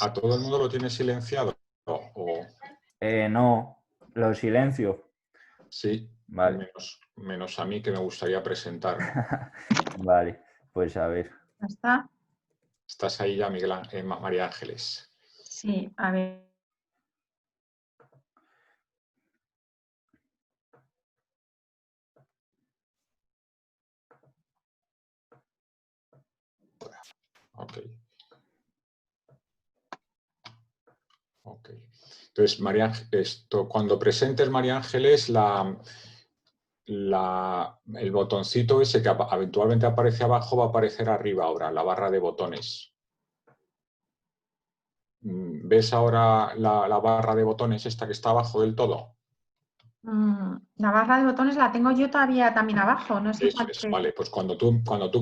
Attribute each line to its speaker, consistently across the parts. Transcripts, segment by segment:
Speaker 1: ¿A todo el mundo lo tienes silenciado?
Speaker 2: No, lo silencio.
Speaker 1: Sí,
Speaker 2: Vale.
Speaker 1: menos a mí, que me gustaría presentarme.
Speaker 2: Vale, pues a ver.
Speaker 3: ¿Ya está?
Speaker 1: ¿Estás ahí ya, María Ángeles?
Speaker 3: Sí, a ver.
Speaker 1: Ok. Ok. Entonces, cuando presentes, María Ángeles, el botoncito ese que habitualmente aparece abajo va a aparecer arriba ahora, la barra de botones. ¿Ves ahora la barra de botones esta que está abajo del todo?
Speaker 3: La barra de botones la tengo yo todavía también abajo. No sé
Speaker 1: Eso
Speaker 3: cuál
Speaker 1: es,
Speaker 3: es.
Speaker 1: vale, pues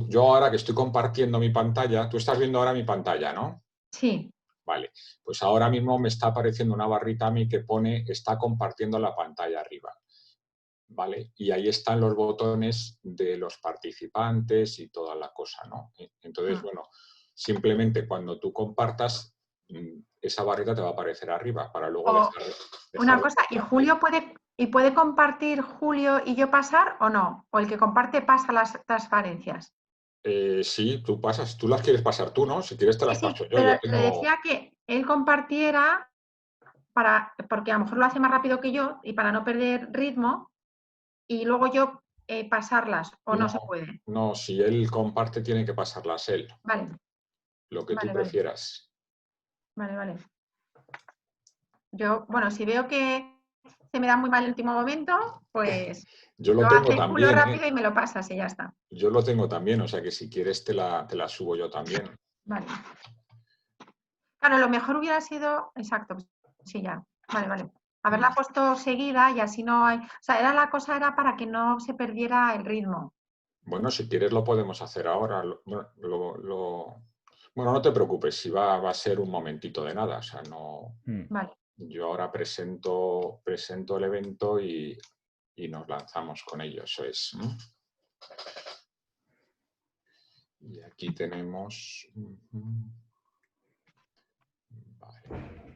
Speaker 1: yo ahora que estoy compartiendo mi pantalla, tú estás viendo ahora mi pantalla, ¿no?
Speaker 3: Sí.
Speaker 1: Vale, pues ahora mismo me está apareciendo una barrita a mí que pone está compartiendo la pantalla arriba, ¿vale? Y ahí están los botones de los participantes y toda la cosa, ¿no? Entonces, bueno, simplemente cuando tú compartas, esa barrita te va a aparecer arriba para luego dejar
Speaker 3: Una
Speaker 1: de
Speaker 3: cosa, ¿y
Speaker 1: compartir.
Speaker 3: Julio puede compartir Julio y yo pasar o no? ¿O el que comparte pasa las transparencias?
Speaker 1: Sí, tú las quieres pasar tú, ¿no? Si quieres te
Speaker 3: Sí,
Speaker 1: las
Speaker 3: sí,
Speaker 1: paso yo, ya
Speaker 3: pero le
Speaker 1: tengo...
Speaker 3: decía que él compartiera porque a lo mejor lo hace más rápido que yo y para no perder ritmo y luego yo pasarlas o no se puede.
Speaker 1: No, si él comparte tiene que pasarlas él,
Speaker 3: Vale,
Speaker 1: lo que tú
Speaker 3: vale, vale,
Speaker 1: prefieras.
Speaker 3: vale, vale. Yo, bueno, si veo que se me da muy mal el último momento, pues
Speaker 1: Yo lo
Speaker 3: lo
Speaker 1: tengo
Speaker 3: hace Julio
Speaker 1: también, ¿eh?
Speaker 3: rápido y me lo pasas y ya está.
Speaker 1: Yo lo tengo también, o sea que si quieres te la subo yo también.
Speaker 3: Vale. Claro, lo mejor hubiera sido, exacto, sí, ya, vale, vale. Haberla puesto seguida y así no hay, o sea, la cosa era para que no se perdiera el ritmo.
Speaker 1: Bueno, si quieres lo podemos hacer ahora. Bueno, no te preocupes, si va a ser un momentito de nada, o sea, no...
Speaker 3: Vale.
Speaker 1: Yo ahora presento el evento y nos lanzamos con ello, eso es. Y aquí tenemos... Vale.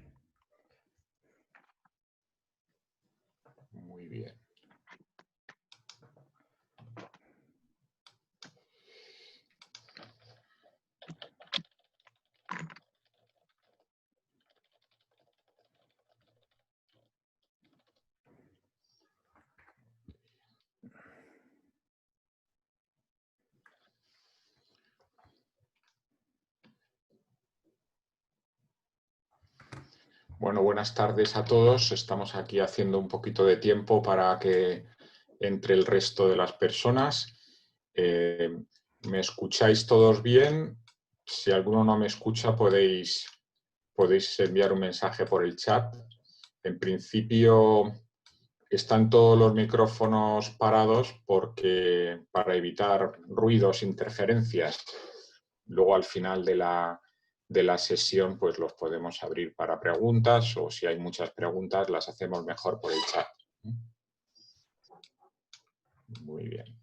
Speaker 1: Muy bien. Bueno, buenas tardes a todos. Estamos aquí haciendo un poquito de tiempo para que entre el resto de las personas. ¿Me escucháis todos bien? Si alguno no me escucha, podéis enviar un mensaje por el chat. En principio están todos los micrófonos parados para evitar ruidos, interferencias. Luego al final de la sesión pues los podemos abrir para preguntas o si hay muchas preguntas las hacemos mejor por el chat. Muy bien.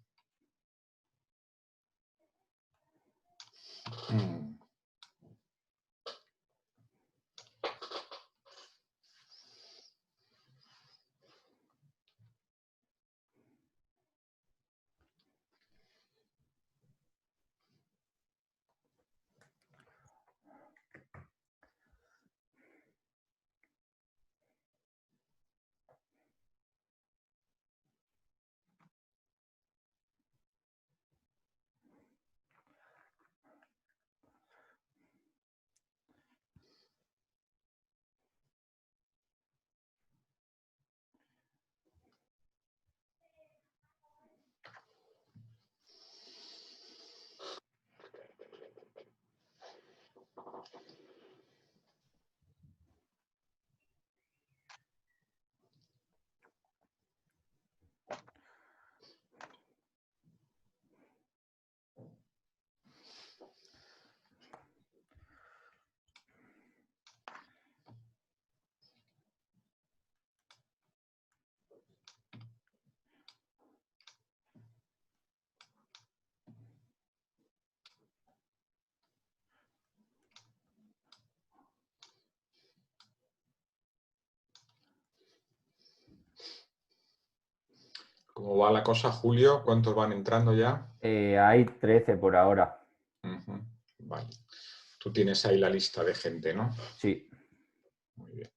Speaker 1: ¿Cómo va la cosa, Julio? ¿Cuántos van entrando ya?
Speaker 2: Hay 13 por ahora.
Speaker 1: Ujú, vale. Tú tienes ahí la lista de gente, ¿no?
Speaker 2: Sí.
Speaker 1: Muy bien.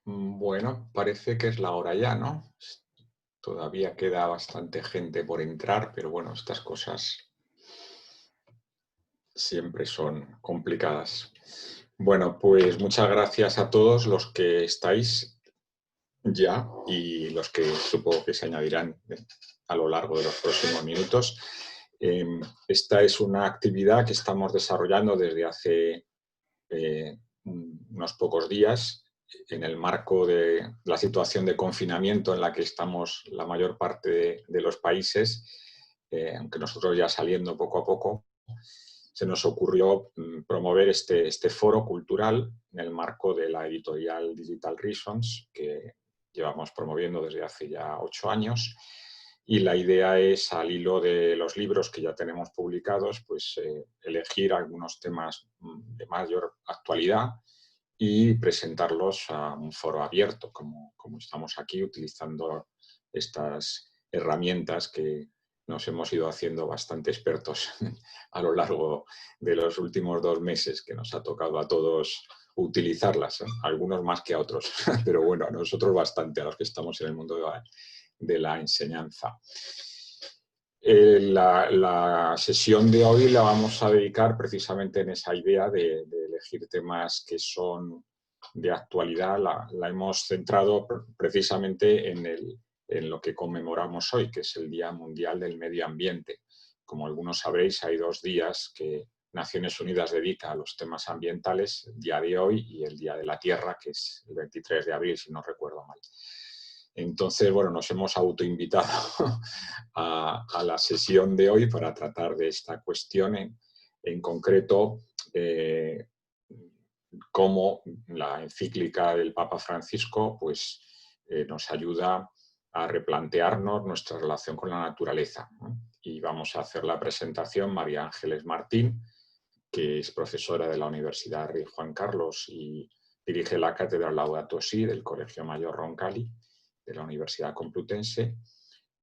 Speaker 1: Bueno, parece que es la hora ya, ¿no? Todavía queda bastante gente por entrar, pero bueno, estas cosas siempre son complicadas. Bueno, pues muchas gracias a todos los que estáis ya y los que supongo que se añadirán a lo largo de los próximos minutos. Esta es una actividad que estamos desarrollando desde hace unos pocos días en el marco de la situación de confinamiento en la que estamos la mayor parte de los países, aunque nosotros ya saliendo poco a poco. se nos ocurrió promover este foro cultural en el marco de la editorial Digital Reasons, que llevamos promoviendo desde hace ya 8 años. Y la idea es, al hilo de los libros que ya tenemos publicados, pues elegir algunos temas de mayor actualidad y presentarlos a un foro abierto, como estamos aquí utilizando estas herramientas que nos hemos ido haciendo bastante expertos a lo largo de los últimos 2 meses, que nos ha tocado a todos utilizarlas, ¿eh? Algunos más que a otros, pero bueno, a nosotros bastante, a los que estamos en el mundo de la enseñanza. La sesión de hoy la vamos a dedicar precisamente en esa idea de elegir temas que son de actualidad. La hemos centrado precisamente en lo que conmemoramos hoy, que es el Día Mundial del Medio Ambiente. Como algunos sabréis, hay 2 días que Naciones Unidas dedica a los temas ambientales, el día de hoy y el Día de la Tierra, que es el 23 de abril, si no recuerdo mal. Entonces, bueno, nos hemos autoinvitado a la sesión de hoy para tratar de esta cuestión, en concreto, cómo la encíclica del Papa Francisco pues, nos ayuda a replantearnos nuestra relación con la naturaleza, ¿no? Y vamos a hacer la presentación María Ángeles Martín, que es profesora de la Universidad Rey Juan Carlos y dirige la cátedra Laudato Si del Colegio Mayor Roncalli de la Universidad Complutense,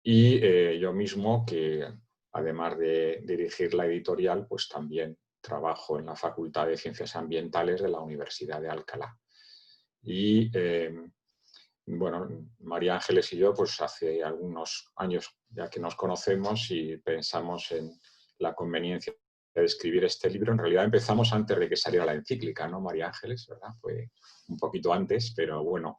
Speaker 1: y yo mismo, que además de dirigir la editorial, pues también trabajo en la Facultad de Ciencias Ambientales de la Universidad de Alcalá. Y bueno, María Ángeles y yo, pues hace algunos años ya que nos conocemos y pensamos en la conveniencia de escribir este libro. En realidad empezamos antes de que saliera la encíclica, ¿no, María Ángeles? ¿Verdad? Fue un poquito antes, pero bueno,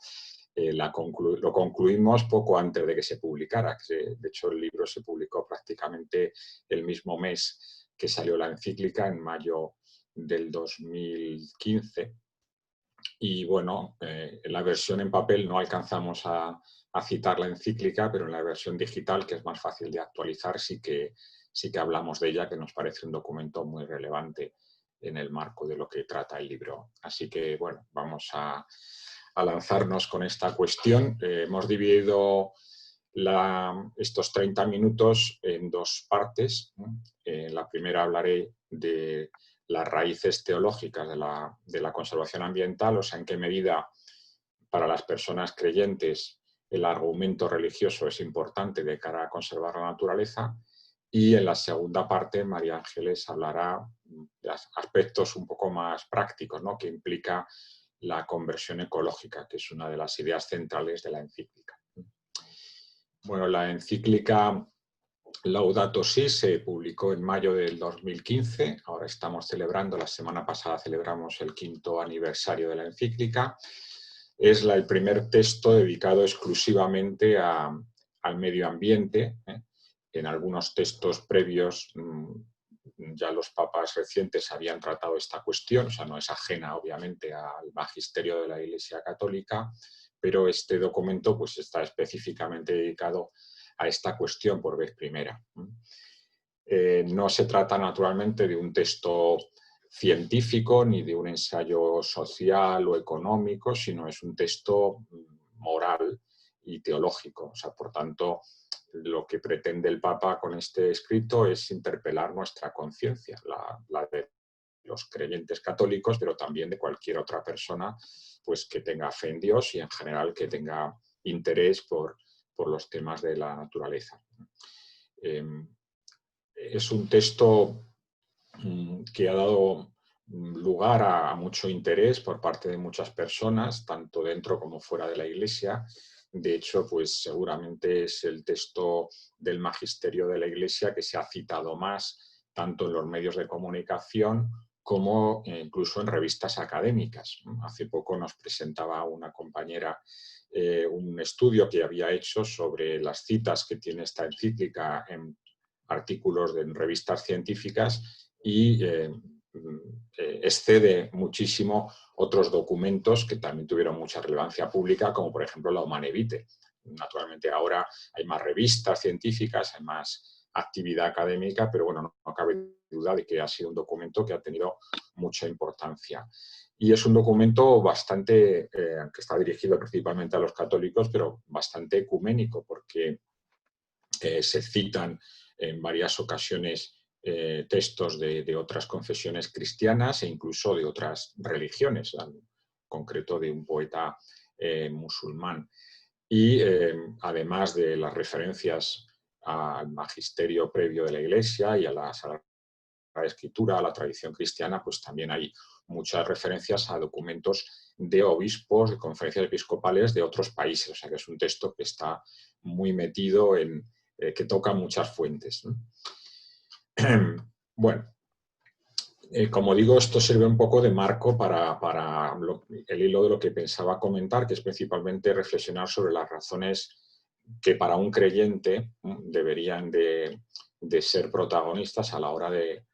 Speaker 1: lo concluimos poco antes de que se publicara. De hecho, el libro se publicó prácticamente el mismo mes que salió la encíclica, en mayo del 2015. Y bueno, en la versión en papel no alcanzamos a citar la encíclica, pero en la versión digital, que es más fácil de actualizar, sí que hablamos de ella, que nos parece un documento muy relevante en el marco de lo que trata el libro. Así que, bueno, vamos a lanzarnos con esta cuestión. Hemos dividido estos 30 minutos en 2 partes. En la primera hablaré de las raíces teológicas de la conservación ambiental, o sea, en qué medida para las personas creyentes el argumento religioso es importante de cara a conservar la naturaleza. Y en la segunda parte, María Ángeles hablará de aspectos un poco más prácticos, ¿no?, que implica la conversión ecológica, que es una de las ideas centrales de la encíclica. Bueno, la encíclica Laudato Si se publicó en mayo del 2015, ahora estamos celebrando, la semana pasada celebramos el 5º aniversario de la encíclica. Es el primer texto dedicado exclusivamente al medio ambiente. En algunos textos previos ya los papas recientes habían tratado esta cuestión, o sea, no es ajena obviamente al magisterio de la Iglesia Católica, pero este documento pues, está específicamente dedicado a esta cuestión por vez primera. No se trata naturalmente de un texto científico ni de un ensayo social o económico, sino es un texto moral y teológico. O sea, por tanto, lo que pretende el Papa con este escrito es interpelar nuestra conciencia, la de los creyentes católicos, pero también de cualquier otra persona pues, que tenga fe en Dios y en general que tenga interés por los temas de la naturaleza. Es un texto que ha dado lugar a mucho interés por parte de muchas personas, tanto dentro como fuera de la Iglesia. De hecho, pues seguramente es el texto del magisterio de la Iglesia que se ha citado más, tanto en los medios de comunicación como incluso en revistas académicas. Hace poco nos presentaba una compañera un estudio que había hecho sobre las citas que tiene esta encíclica en artículos en revistas científicas y excede muchísimo otros documentos que también tuvieron mucha relevancia pública, como por ejemplo la Humane Vitae. Naturalmente ahora hay más revistas científicas, hay más actividad académica, pero bueno, no cabe duda de que ha sido un documento que ha tenido mucha importancia. Y es un documento bastante, que está dirigido principalmente a los católicos, pero bastante ecuménico, porque se citan en varias ocasiones textos de otras confesiones cristianas e incluso de otras religiones, en concreto de un poeta musulmán. Y además de las referencias al magisterio previo de la Iglesia y a la Sagrada Escritura, a la tradición cristiana, pues también hay muchas referencias a documentos de obispos, de conferencias episcopales de otros países. O sea que es un texto que está muy metido en, que toca muchas fuentes, ¿no? Bueno, como digo, esto sirve un poco de marco para el hilo de lo que pensaba comentar, que es principalmente reflexionar sobre las razones que para un creyente deberían de ser protagonistas a la hora de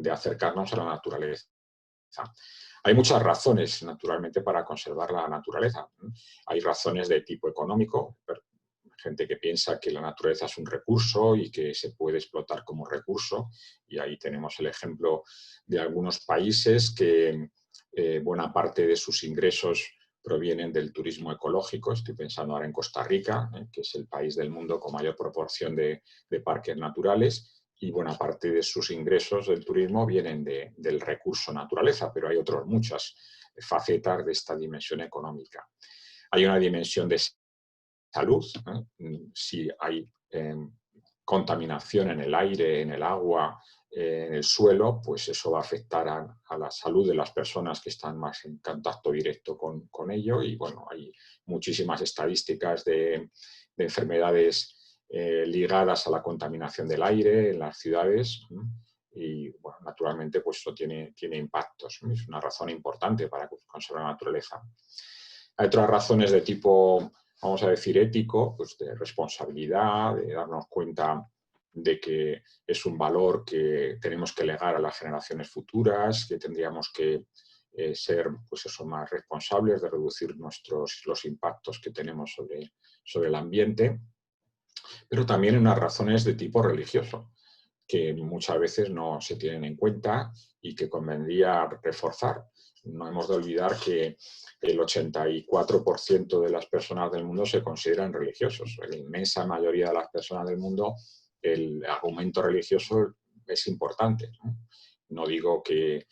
Speaker 1: acercarnos a la naturaleza. Hay muchas razones, naturalmente, para conservar la naturaleza. Hay razones de tipo económico, gente que piensa que la naturaleza es un recurso y que se puede explotar como recurso, y ahí tenemos el ejemplo de algunos países que buena parte de sus ingresos provienen del turismo ecológico. Estoy pensando ahora en Costa Rica, que es el país del mundo con mayor proporción de parques naturales, y buena parte de sus ingresos del turismo vienen del recurso naturaleza, pero hay otras muchas facetas de esta dimensión económica. Hay una dimensión de salud, si hay contaminación en el aire, en el agua, en el suelo, pues eso va a afectar a la salud de las personas que están más en contacto directo con ello. Y bueno, hay muchísimas estadísticas de enfermedades ligadas a la contaminación del aire en las ciudades. Y bueno, naturalmente pues eso tiene impactos. Es una razón importante para conservar la naturaleza. Hay otras razones de tipo, vamos a decir, ético, pues de responsabilidad, de darnos cuenta de que es un valor que tenemos que legar a las generaciones futuras, que tendríamos que ser pues eso, más responsables de reducir los impactos que tenemos sobre el ambiente, pero también unas razones de tipo religioso, que muchas veces no se tienen en cuenta y que convendría reforzar. No hemos de olvidar que el 84% de las personas del mundo se consideran religiosos. En la inmensa mayoría de las personas del mundo el argumento religioso es importante. No digo que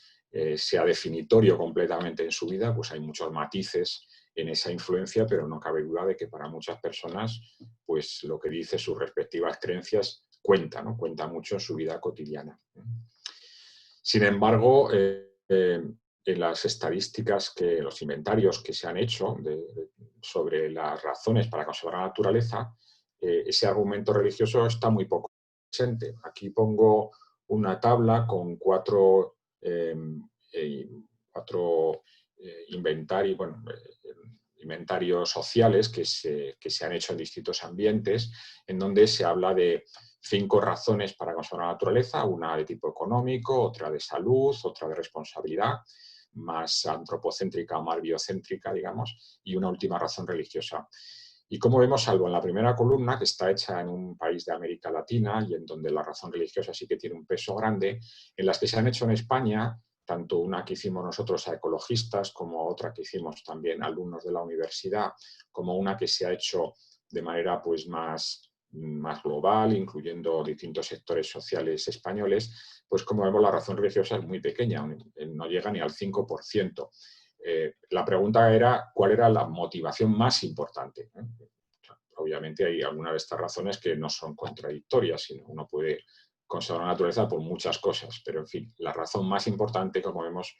Speaker 1: sea definitorio completamente en su vida, pues hay muchos matices en esa influencia, pero no cabe duda de que para muchas personas pues lo que dice sus respectivas creencias cuenta, ¿no? Cuenta mucho en su vida cotidiana. Sin embargo, en las estadísticas, los inventarios que se han hecho sobre las razones para conservar la naturaleza, ese argumento religioso está muy poco presente. Aquí pongo una tabla con cuatro inventarios sociales que se han hecho en distintos ambientes, en donde se habla de 5 razones para conservar la naturaleza, una de tipo económico, otra de salud, otra de responsabilidad, más antropocéntrica o más biocéntrica, digamos, y una última razón religiosa. Y como vemos, salvo en la primera columna, que está hecha en un país de América Latina y en donde la razón religiosa sí que tiene un peso grande, en las que se han hecho en España, tanto una que hicimos nosotros a ecologistas, como otra que hicimos también a alumnos de la universidad, como una que se ha hecho de manera pues más global, incluyendo distintos sectores sociales españoles, pues como vemos la razón religiosa es muy pequeña, no llega ni al 5%. La pregunta era cuál era la motivación más importante. Obviamente hay algunas de estas razones que no son contradictorias, sino uno puede conservar la naturaleza por muchas cosas, pero en fin, la razón más importante, como vemos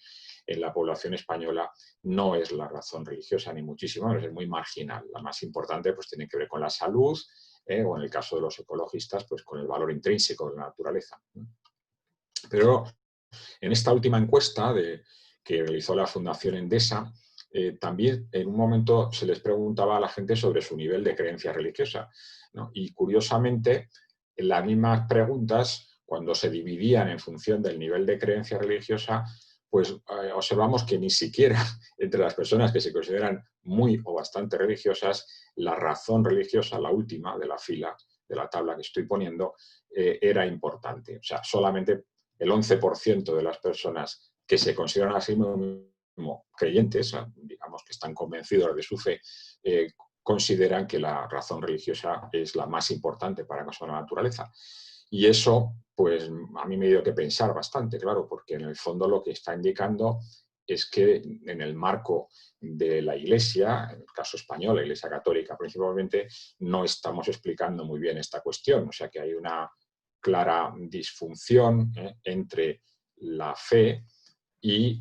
Speaker 1: en la población española, no es la razón religiosa, ni muchísimo menos, es muy marginal. La más importante pues tiene que ver con la salud, o en el caso de los ecologistas, pues con el valor intrínseco de la naturaleza. Pero en esta última encuesta que realizó la Fundación Endesa, también en un momento se les preguntaba a la gente sobre su nivel de creencia religiosa, ¿no? Y curiosamente, en las mismas preguntas, cuando se dividían en función del nivel de creencia religiosa, pues observamos que ni siquiera entre las personas que se consideran muy o bastante religiosas, la razón religiosa, la última de la fila, de la tabla que estoy poniendo, era importante. O sea, solamente el 11% de las personas que se consideran a sí mismos creyentes, digamos que están convencidos de su fe, consideran que la razón religiosa es la más importante para conservar la naturaleza. Y eso, pues, a mí me dio que pensar bastante, claro, porque en el fondo lo que está indicando es que en el marco de la Iglesia, en el caso español, la Iglesia Católica principalmente, no estamos explicando muy bien esta cuestión. O sea, que hay una clara disfunción entre la fe y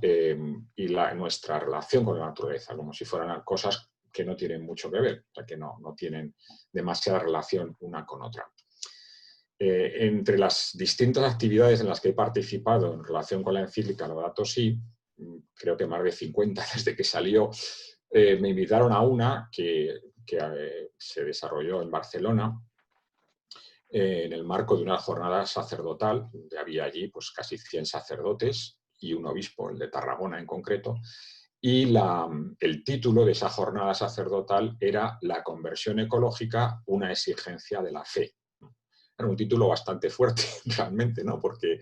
Speaker 1: nuestra relación con la naturaleza, como si fueran cosas que no tienen mucho que ver, o sea, que no tienen demasiada relación una con otra. Entre las distintas actividades en las que he participado en relación con la encíclica Laudato Si, creo que más de 50 desde que salió, me invitaron a una que se desarrolló en Barcelona en el marco de una jornada sacerdotal, donde había allí pues, casi 100 sacerdotes y un obispo, el de Tarragona en concreto, y el título de esa jornada sacerdotal era La conversión ecológica, una exigencia de la fe. Era un título bastante fuerte, realmente, ¿no? Porque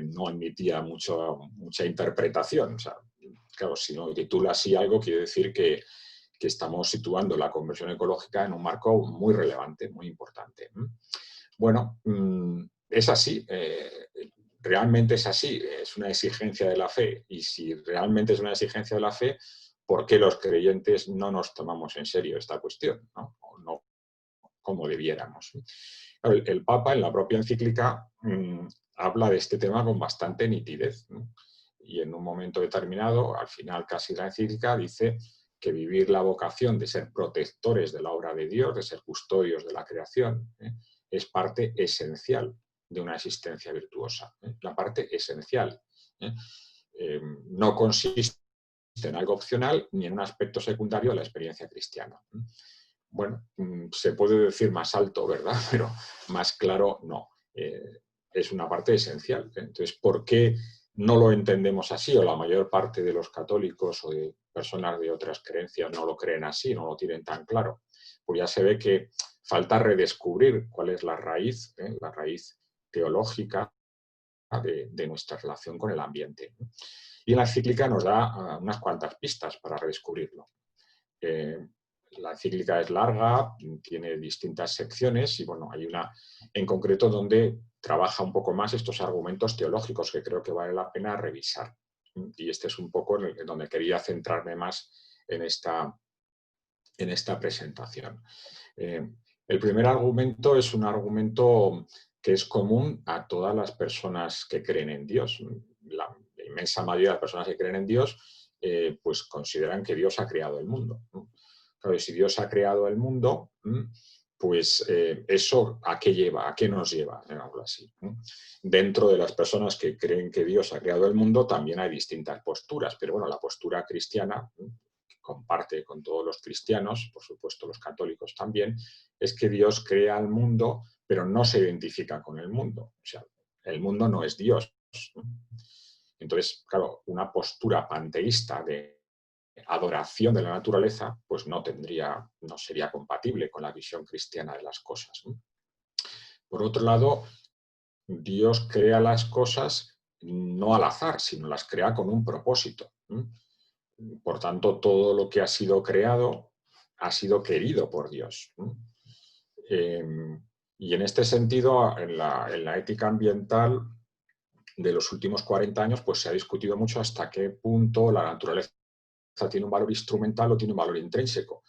Speaker 1: no admitía mucha interpretación. O sea, claro, si no titula así algo, quiere decir que estamos situando la conversión ecológica en un marco muy relevante, muy importante. Bueno, es así. Realmente es así. Es una exigencia de la fe. Y si realmente es una exigencia de la fe, ¿por qué los creyentes no nos tomamos en serio esta cuestión? ¿No? O no como debiéramos. El Papa, en la propia encíclica, habla de este tema con bastante nitidez, ¿no? Y en un momento determinado, al final casi la encíclica, dice que vivir la vocación de ser protectores de la obra de Dios, de ser custodios de la creación, es parte esencial de una existencia virtuosa. La parte esencial. No consiste en algo opcional ni en un aspecto secundario de la experiencia cristiana. Bueno, se puede decir más alto, ¿verdad? Pero más claro, no. Es una parte esencial. Entonces, ¿por qué no lo entendemos así? O la mayor parte de los católicos o de personas de otras creencias no lo creen así, no lo tienen tan claro. Pues ya se ve que falta redescubrir cuál es la raíz teológica de nuestra relación con el ambiente. Y la encíclica nos da unas cuantas pistas para redescubrirlo. La encíclica es larga, tiene distintas secciones y bueno, hay una en concreto donde trabaja un poco más estos argumentos teológicos que creo que vale la pena revisar. Y este es un poco en donde quería centrarme más en esta presentación. El primer argumento es un argumento que es común a todas las personas que creen en Dios. La inmensa mayoría de las personas que creen en Dios pues consideran que Dios ha creado el mundo. Claro, si Dios ha creado el mundo, pues eso ¿a qué lleva? ¿A qué nos lleva? Algo así. Dentro de las personas que creen que Dios ha creado el mundo también hay distintas posturas, pero bueno, la postura cristiana, que comparte con todos los cristianos, por supuesto los católicos también, es que Dios crea el mundo, pero no se identifica con el mundo. O sea, el mundo no es Dios. Entonces, claro, una postura panteísta de adoración de la naturaleza, pues no sería compatible con la visión cristiana de las cosas. Por otro lado, Dios crea las cosas no al azar, sino las crea con un propósito. Por tanto, todo lo que ha sido creado ha sido querido por Dios. Y en este sentido, en la ética ambiental de los últimos 40 años, pues se ha discutido mucho hasta qué punto la naturaleza tiene un valor instrumental o tiene un valor intrínseco.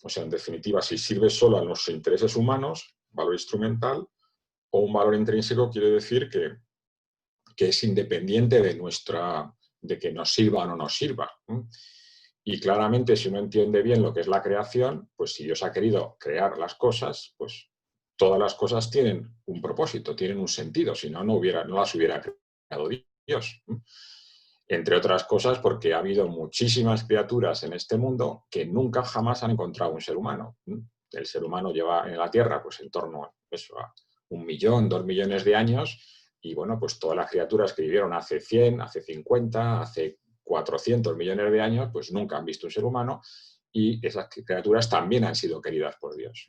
Speaker 1: O sea, en definitiva, si sirve solo a los intereses humanos, valor instrumental, o un valor intrínseco quiere decir que es independiente de que nos sirva o no nos sirva. Y claramente, si uno entiende bien lo que es la creación, pues si Dios ha querido crear las cosas, pues todas las cosas tienen un propósito, tienen un sentido, si no, no las hubiera creado Dios. Entre otras cosas porque ha habido muchísimas criaturas en este mundo que nunca jamás han encontrado un ser humano. El ser humano lleva en la Tierra pues en torno a 1 millón, 2 millones de años y bueno, pues todas las criaturas que vivieron hace 100, hace 50, hace 400 millones de años, pues nunca han visto un ser humano y esas criaturas también han sido queridas por Dios.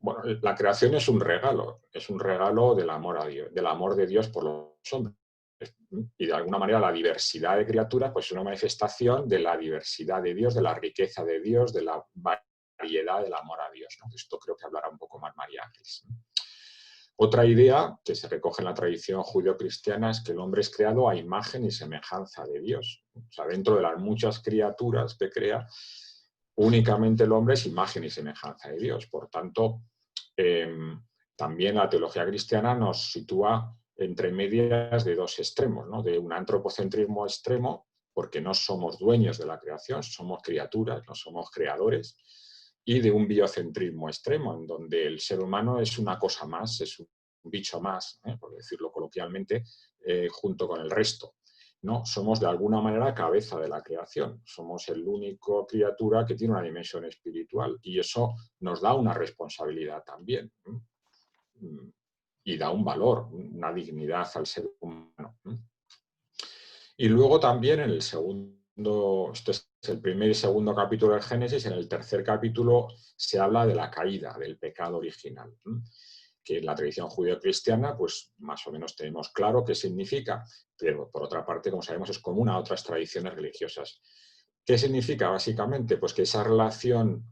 Speaker 1: Bueno, la creación es un regalo del amor a Dios, del amor de Dios por los hombres. Y de alguna manera la diversidad de criaturas pues, es una manifestación de la diversidad de Dios, de la riqueza de Dios, de la variedad del amor a Dios, ¿no? Esto creo que hablará un poco más María Ángeles, ¿no? Otra idea que se recoge en la tradición judeocristiana es que el hombre es creado a imagen y semejanza de Dios. O sea, dentro de las muchas criaturas que crea, únicamente el hombre es imagen y semejanza de Dios. Por tanto, también la teología cristiana nos sitúa entre medias de dos extremos, ¿no? De un antropocentrismo extremo, porque no somos dueños de la creación, somos criaturas, no somos creadores, y de un biocentrismo extremo, en donde el ser humano es una cosa más, es un bicho más, por decirlo coloquialmente, junto con el resto. No, somos de alguna manera cabeza de la creación, somos el único criatura que tiene una dimensión espiritual y eso nos da una responsabilidad también y da un valor, una dignidad al ser humano. Y luego también en el segundo, este es el primer y segundo capítulo del Génesis, en el tercer capítulo se habla de la caída, del pecado original, que en la tradición judeo-cristiana, pues más o menos tenemos claro qué significa, pero por otra parte, como sabemos, es común a otras tradiciones religiosas. ¿Qué significa básicamente? Pues que esa relación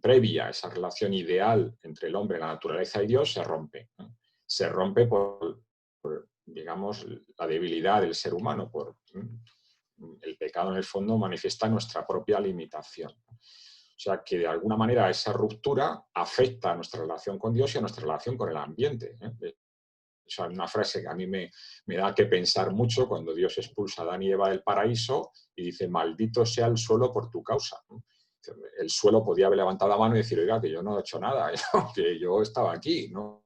Speaker 1: previa, esa relación ideal entre el hombre, la naturaleza y Dios se rompe. Se rompe por, digamos, la debilidad del ser humano, por el pecado en el fondo manifiesta nuestra propia limitación. O sea, que de alguna manera esa ruptura afecta a nuestra relación con Dios y a nuestra relación con el ambiente. O sea, una frase que a mí me da que pensar mucho cuando Dios expulsa a Adán y Eva del paraíso y dice, maldito sea el suelo por tu causa. El suelo podía haber levantado la mano y decir, oiga, que yo no he hecho nada, que yo estaba aquí, ¿no?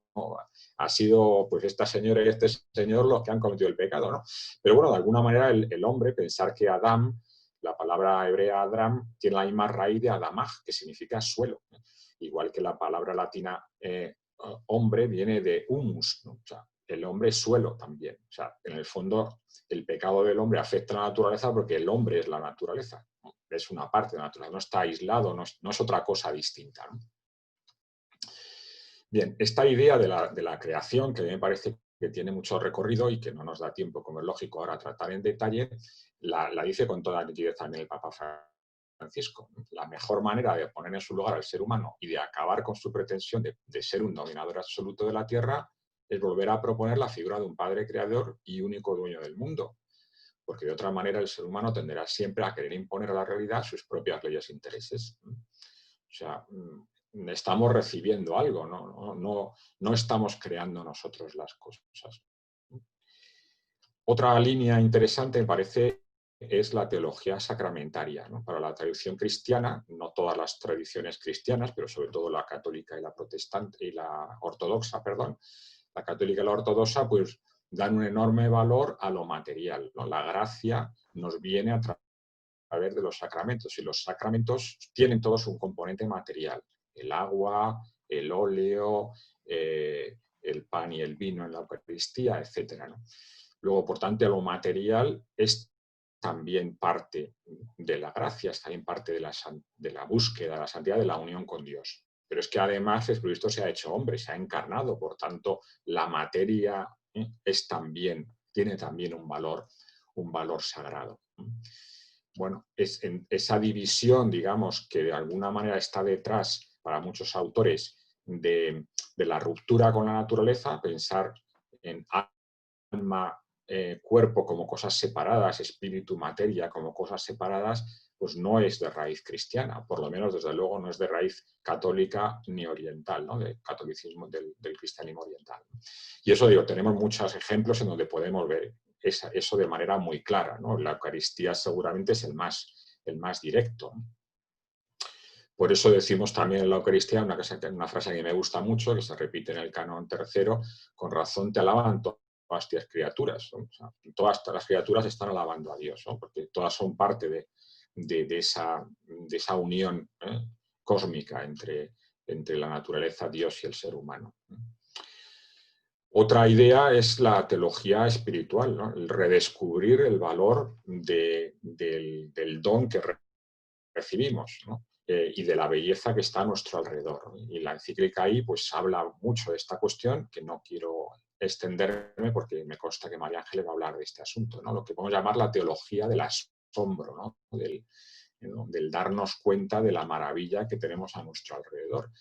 Speaker 1: Ha sido pues esta señora y este señor los que han cometido el pecado, ¿no? Pero bueno, de alguna manera el hombre, pensar que Adán, la palabra hebrea Adram, tiene la misma raíz de Adamaj, que significa suelo, ¿no? Igual que la palabra latina hombre viene de humus, ¿no? O sea, el hombre es suelo también. O sea, en el fondo el pecado del hombre afecta a la naturaleza porque el hombre es la naturaleza, ¿no? Es una parte de la naturaleza, no está aislado, no es otra cosa distinta, ¿no? Bien, esta idea de la creación, que a mí me parece que tiene mucho recorrido y que no nos da tiempo, como es lógico ahora, tratar en detalle, la dice con toda nitidez también el Papa Francisco. La mejor manera de poner en su lugar al ser humano y de acabar con su pretensión de ser un dominador absoluto de la Tierra es volver a proponer la figura de un padre creador y único dueño del mundo. Porque de otra manera el ser humano tenderá siempre a querer imponer a la realidad sus propias leyes e intereses. O sea, estamos recibiendo algo, no estamos creando nosotros las cosas. Otra línea interesante, me parece, es la teología sacramentaria, ¿no? Para la tradición cristiana, no todas las tradiciones cristianas, pero sobre todo la católica y la protestante y la ortodoxa, perdón, la católica y la ortodoxa, pues dan un enorme valor a lo material, ¿no? La gracia nos viene a través de los sacramentos y los sacramentos tienen todos un componente material, el agua, el óleo, el pan y el vino en la Eucaristía, etc., ¿no? Luego, por tanto, lo material es también parte de la gracia, es también parte de la búsqueda, de la santidad, de la unión con Dios. Pero es que además Jesucristo se ha hecho hombre, se ha encarnado, por tanto, la materia tiene también un valor sagrado. Bueno, es en esa división, digamos, que de alguna manera está detrás para muchos autores de la ruptura con la naturaleza, pensar en alma, cuerpo como cosas separadas, espíritu, materia como cosas separadas, pues no es de raíz cristiana, por lo menos desde luego no es de raíz católica ni oriental, ¿no? Del catolicismo, del cristianismo oriental. Y eso digo, tenemos muchos ejemplos en donde podemos ver eso de manera muy clara, ¿no? La Eucaristía seguramente es el más directo, ¿no? Por eso decimos también en la Eucaristía una frase que me gusta mucho, que se repite en el canon tercero, con razón te alaban todas las criaturas, ¿no? O sea, todas las criaturas están alabando a Dios, ¿no? Porque todas son parte de esa unión cósmica entre la naturaleza, Dios y el ser humano. Otra idea es la teología espiritual, ¿no? El redescubrir el valor del don que recibimos, ¿no? y de la belleza que está a nuestro alrededor. Y la encíclica ahí pues habla mucho de esta cuestión, que no quiero extenderme porque me consta que María Ángeles va a hablar de este asunto, ¿no? Lo que podemos llamar la teología del asombro, ¿no? Del darnos cuenta de la maravilla que tenemos a nuestro alrededor.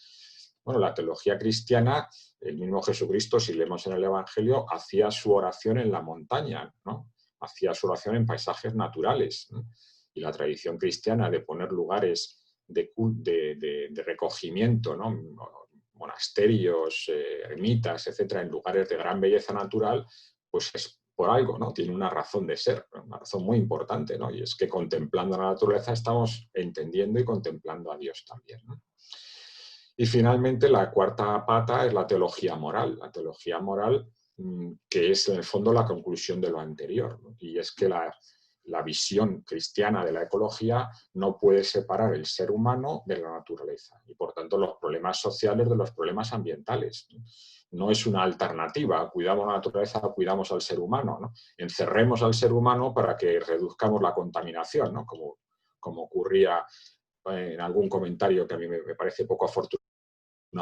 Speaker 1: Bueno, la teología cristiana, el mismo Jesucristo, si leemos en el Evangelio, hacía su oración en la montaña, ¿no? Hacía su oración en paisajes naturales, ¿no? Y la tradición cristiana de poner lugares de recogimiento, ¿no? Monasterios, ermitas, etcétera, en lugares de gran belleza natural, pues es por algo, ¿no? Tiene una razón de ser, una razón muy importante, ¿no? Y es que contemplando la naturaleza estamos entendiendo y contemplando a Dios también, ¿no? Y finalmente la cuarta pata es la teología moral. La teología moral, que es en el fondo la conclusión de lo anterior, ¿no? Y es que la visión cristiana de la ecología no puede separar el ser humano de la naturaleza y, por tanto, los problemas sociales de los problemas ambientales. No es una alternativa, cuidamos la naturaleza, cuidamos al ser humano, ¿no? Encerremos al ser humano para que reduzcamos la contaminación, ¿no? Como ocurría en algún comentario que a mí me parece poco afortunado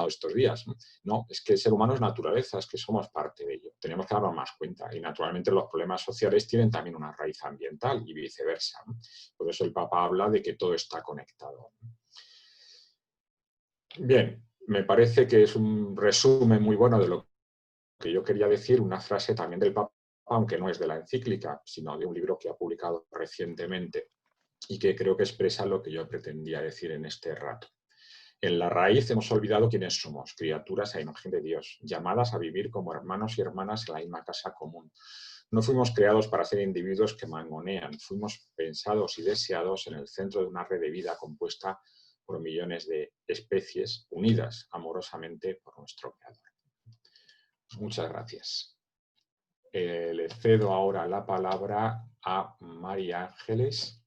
Speaker 1: estos días. No, es que el ser humano es naturaleza, es que somos parte de ello. Tenemos que darnos más cuenta. Y naturalmente los problemas sociales tienen también una raíz ambiental y viceversa, ¿no? Por eso el Papa habla de que todo está conectado. Bien, me parece que es un resumen muy bueno de lo que yo quería decir, una frase también del Papa, aunque no es de la encíclica, sino de un libro que ha publicado recientemente y que creo que expresa lo que yo pretendía decir en este rato. En la raíz hemos olvidado quiénes somos, criaturas a imagen de Dios, llamadas a vivir como hermanos y hermanas en la misma casa común. No fuimos creados para ser individuos que mangonean, fuimos pensados y deseados en el centro de una red de vida compuesta por millones de especies unidas amorosamente por nuestro Creador. Muchas gracias. Le cedo ahora la palabra a María Ángeles.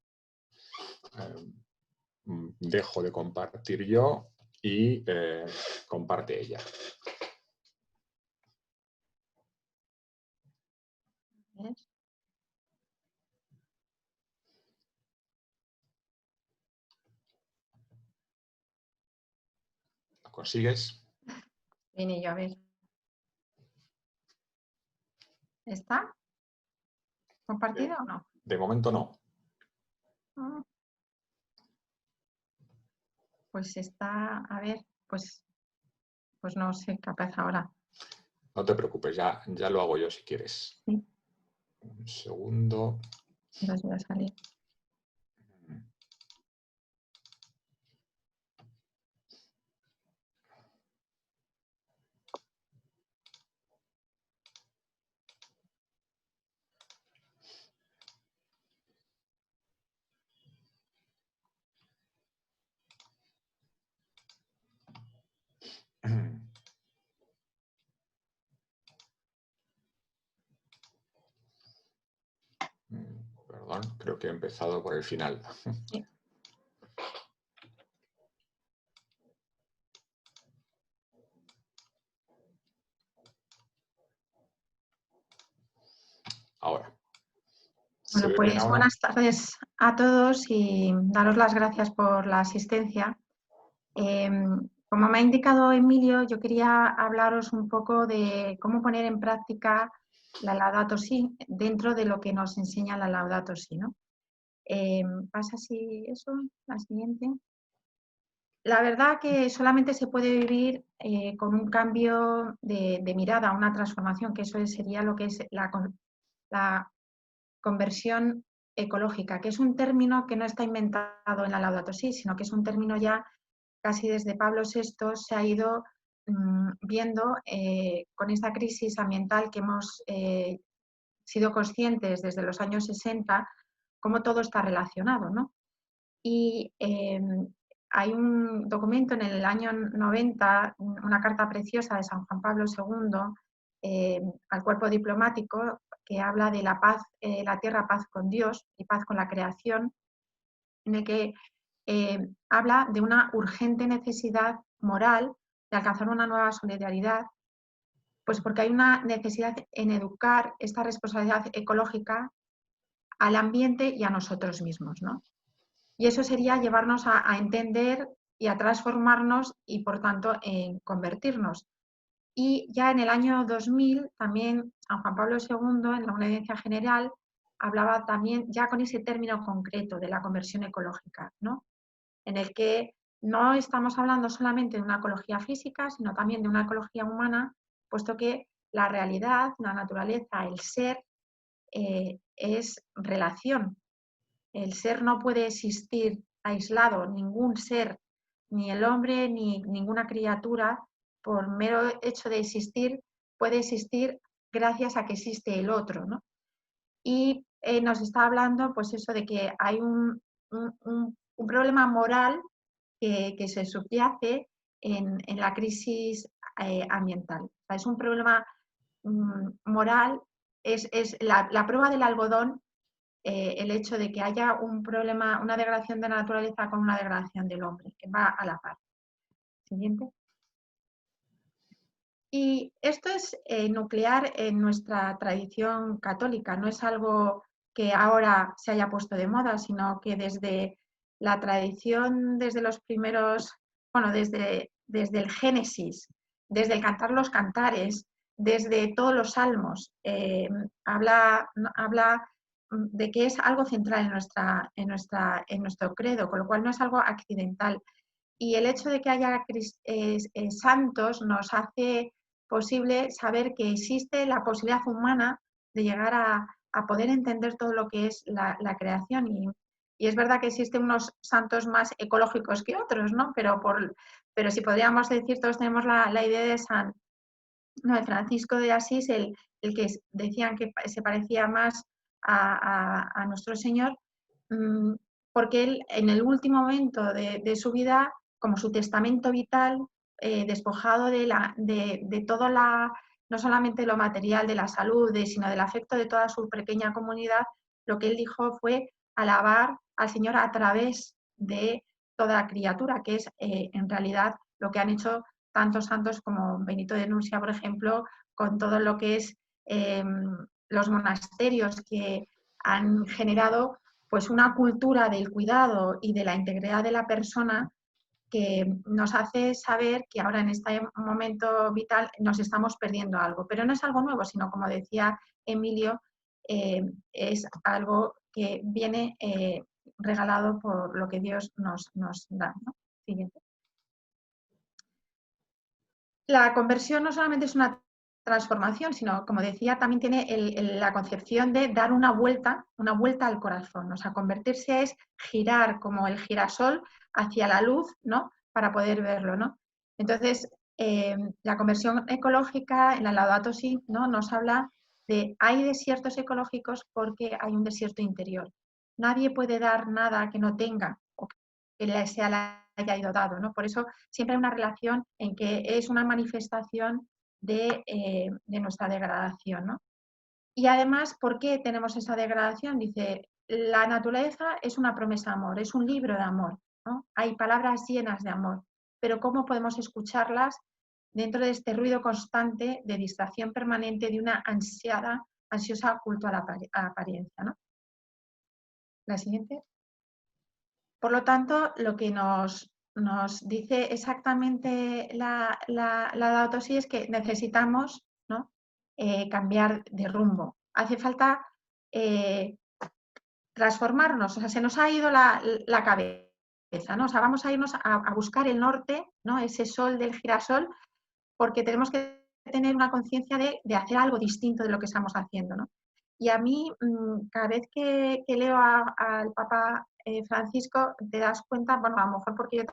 Speaker 1: Dejo de compartir yo y comparte ella. ¿Lo consigues?
Speaker 3: Vine yo a ver. ¿Está compartido o no?
Speaker 1: De momento no.
Speaker 3: Pues está, a ver, pues no sé, capaz ahora.
Speaker 1: No te preocupes, ya lo hago yo si quieres.
Speaker 3: Sí.
Speaker 1: Un segundo.
Speaker 3: Entonces voy a salir.
Speaker 1: Perdón, creo que he empezado por el final.
Speaker 3: Sí.
Speaker 1: Ahora.
Speaker 3: Bueno, pues buenas tardes a todos y daros las gracias por la asistencia. Como me ha indicado Emilio, yo quería hablaros un poco de cómo poner en práctica la Laudato Si dentro de lo que nos enseña la Laudato Si, ¿no? ¿Pasa así eso? La siguiente. La verdad que solamente se puede vivir con un cambio de mirada, una transformación, que eso sería lo que es la conversión ecológica, que es un término que no está inventado en la Laudato Si, sino que es un término ya casi desde Pablo VI se ha ido viendo con esta crisis ambiental que hemos sido conscientes desde los años 60, cómo todo está relacionado, ¿no? Y hay un documento en el año 90, una carta preciosa de San Juan Pablo II al cuerpo diplomático, que habla de la paz, la tierra paz con Dios y paz con la creación, en el que habla de una urgente necesidad moral de alcanzar una nueva solidaridad, pues porque hay una necesidad en educar esta responsabilidad ecológica al ambiente y a nosotros mismos, ¿no? Y eso sería llevarnos a entender y a transformarnos y, por tanto, en convertirnos. Y ya en el año 2000, también San Juan Pablo II, en la Audiencia General, hablaba también ya con ese término concreto de la conversión ecológica, ¿no? En el que no estamos hablando solamente de una ecología física, sino también de una ecología humana, puesto que la realidad, la naturaleza, el ser, es relación. El ser no puede existir aislado, ningún ser, ni el hombre, ni ninguna criatura, por mero hecho de existir, puede existir gracias a que existe el otro, ¿no? Y nos está hablando, pues eso, de que hay un problema moral que se subyace en la crisis ambiental. O sea, es un problema moral, es la prueba del algodón, el hecho de que haya un problema, una degradación de la naturaleza con una degradación del hombre, que va a la par. Siguiente. Y esto es nuclear en nuestra tradición católica, no es algo que ahora se haya puesto de moda, sino que desde la tradición, desde los primeros, bueno, desde el Génesis, desde el cantar los cantares, desde todos los salmos, habla de que es algo central en nuestro credo, con lo cual no es algo accidental. Y el hecho de que haya santos nos hace posible saber que existe la posibilidad humana de llegar a poder entender todo lo que es la creación. Y es verdad que existen unos santos más ecológicos que otros, ¿no? Pero si podríamos decir, todos tenemos la idea de de Francisco de Asís, el que decían que se parecía más a nuestro Señor, porque él en el último momento de su vida, como su testamento vital, despojado de todo no solamente lo material de la salud, sino del afecto de toda su pequeña comunidad, lo que él dijo fue alabar al Señor a través de toda criatura, que es en realidad lo que han hecho tantos santos como Benito de Nursia, por ejemplo, con todo lo que es los monasterios que han generado pues una cultura del cuidado y de la integridad de la persona que nos hace saber que ahora en este momento vital nos estamos perdiendo algo. Pero no es algo nuevo, sino como decía Emilio, es algo que viene regalado por lo que Dios nos da, ¿no? Siguiente. La conversión no solamente es una transformación, sino, como decía, también tiene la concepción de dar una vuelta al corazón. O sea, convertirse es girar como el girasol hacia la luz, ¿no? Para poder verlo, ¿no? Entonces, la conversión ecológica en la Laudato Si, ¿no? Nos habla de hay desiertos ecológicos porque hay un desierto interior. Nadie puede dar nada que no tenga o que le haya ido dado, ¿no? Por eso siempre hay una relación en que es una manifestación de nuestra degradación, ¿no? Y además, ¿por qué tenemos esa degradación? Dice, la naturaleza es una promesa de amor, es un libro de amor, ¿no? Hay palabras llenas de amor, pero ¿cómo podemos escucharlas dentro de este ruido constante de distracción permanente de una ansiosa culto a la apariencia, ¿no? La siguiente. Por lo tanto, lo que nos dice exactamente la Laudato Si es que necesitamos, ¿no? Cambiar de rumbo. Hace falta transformarnos, o sea, se nos ha ido la cabeza, ¿no? O sea, vamos a irnos a buscar el norte, ¿no? Ese sol del girasol, porque tenemos que tener una conciencia de hacer algo distinto de lo que estamos haciendo, ¿no? Y a mí, cada vez que leo al Papa Francisco, te das cuenta, bueno, a lo mejor porque yo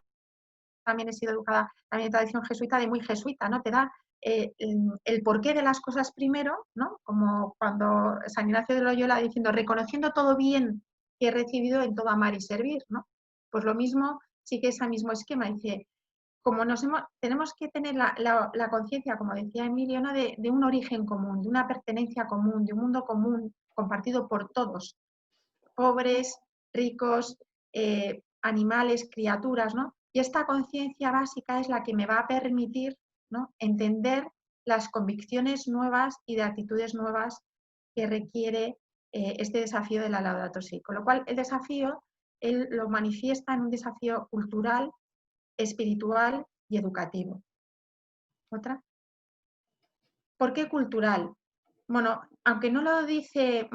Speaker 3: también he sido educada también en tradición jesuita, de muy jesuita, ¿no? Te da el porqué de las cosas primero, ¿no? Como cuando San Ignacio de Loyola diciendo, reconociendo todo bien que he recibido en todo amar y servir, ¿no? Pues lo mismo, sí que ese mismo esquema, dice, como tenemos que tener la conciencia, como decía Emilio, ¿no? de un origen común, de una pertenencia común, de un mundo común compartido por todos, pobres, ricos, animales, criaturas, ¿no? Y esta conciencia básica es la que me va a permitir, ¿no? Entender las convicciones nuevas y de actitudes nuevas que requiere este desafío de la Laudato Si. Con lo cual, el desafío él lo manifiesta en un desafío cultural, espiritual y educativo. ¿Otra? ¿Por qué cultural? Bueno, aunque no lo dice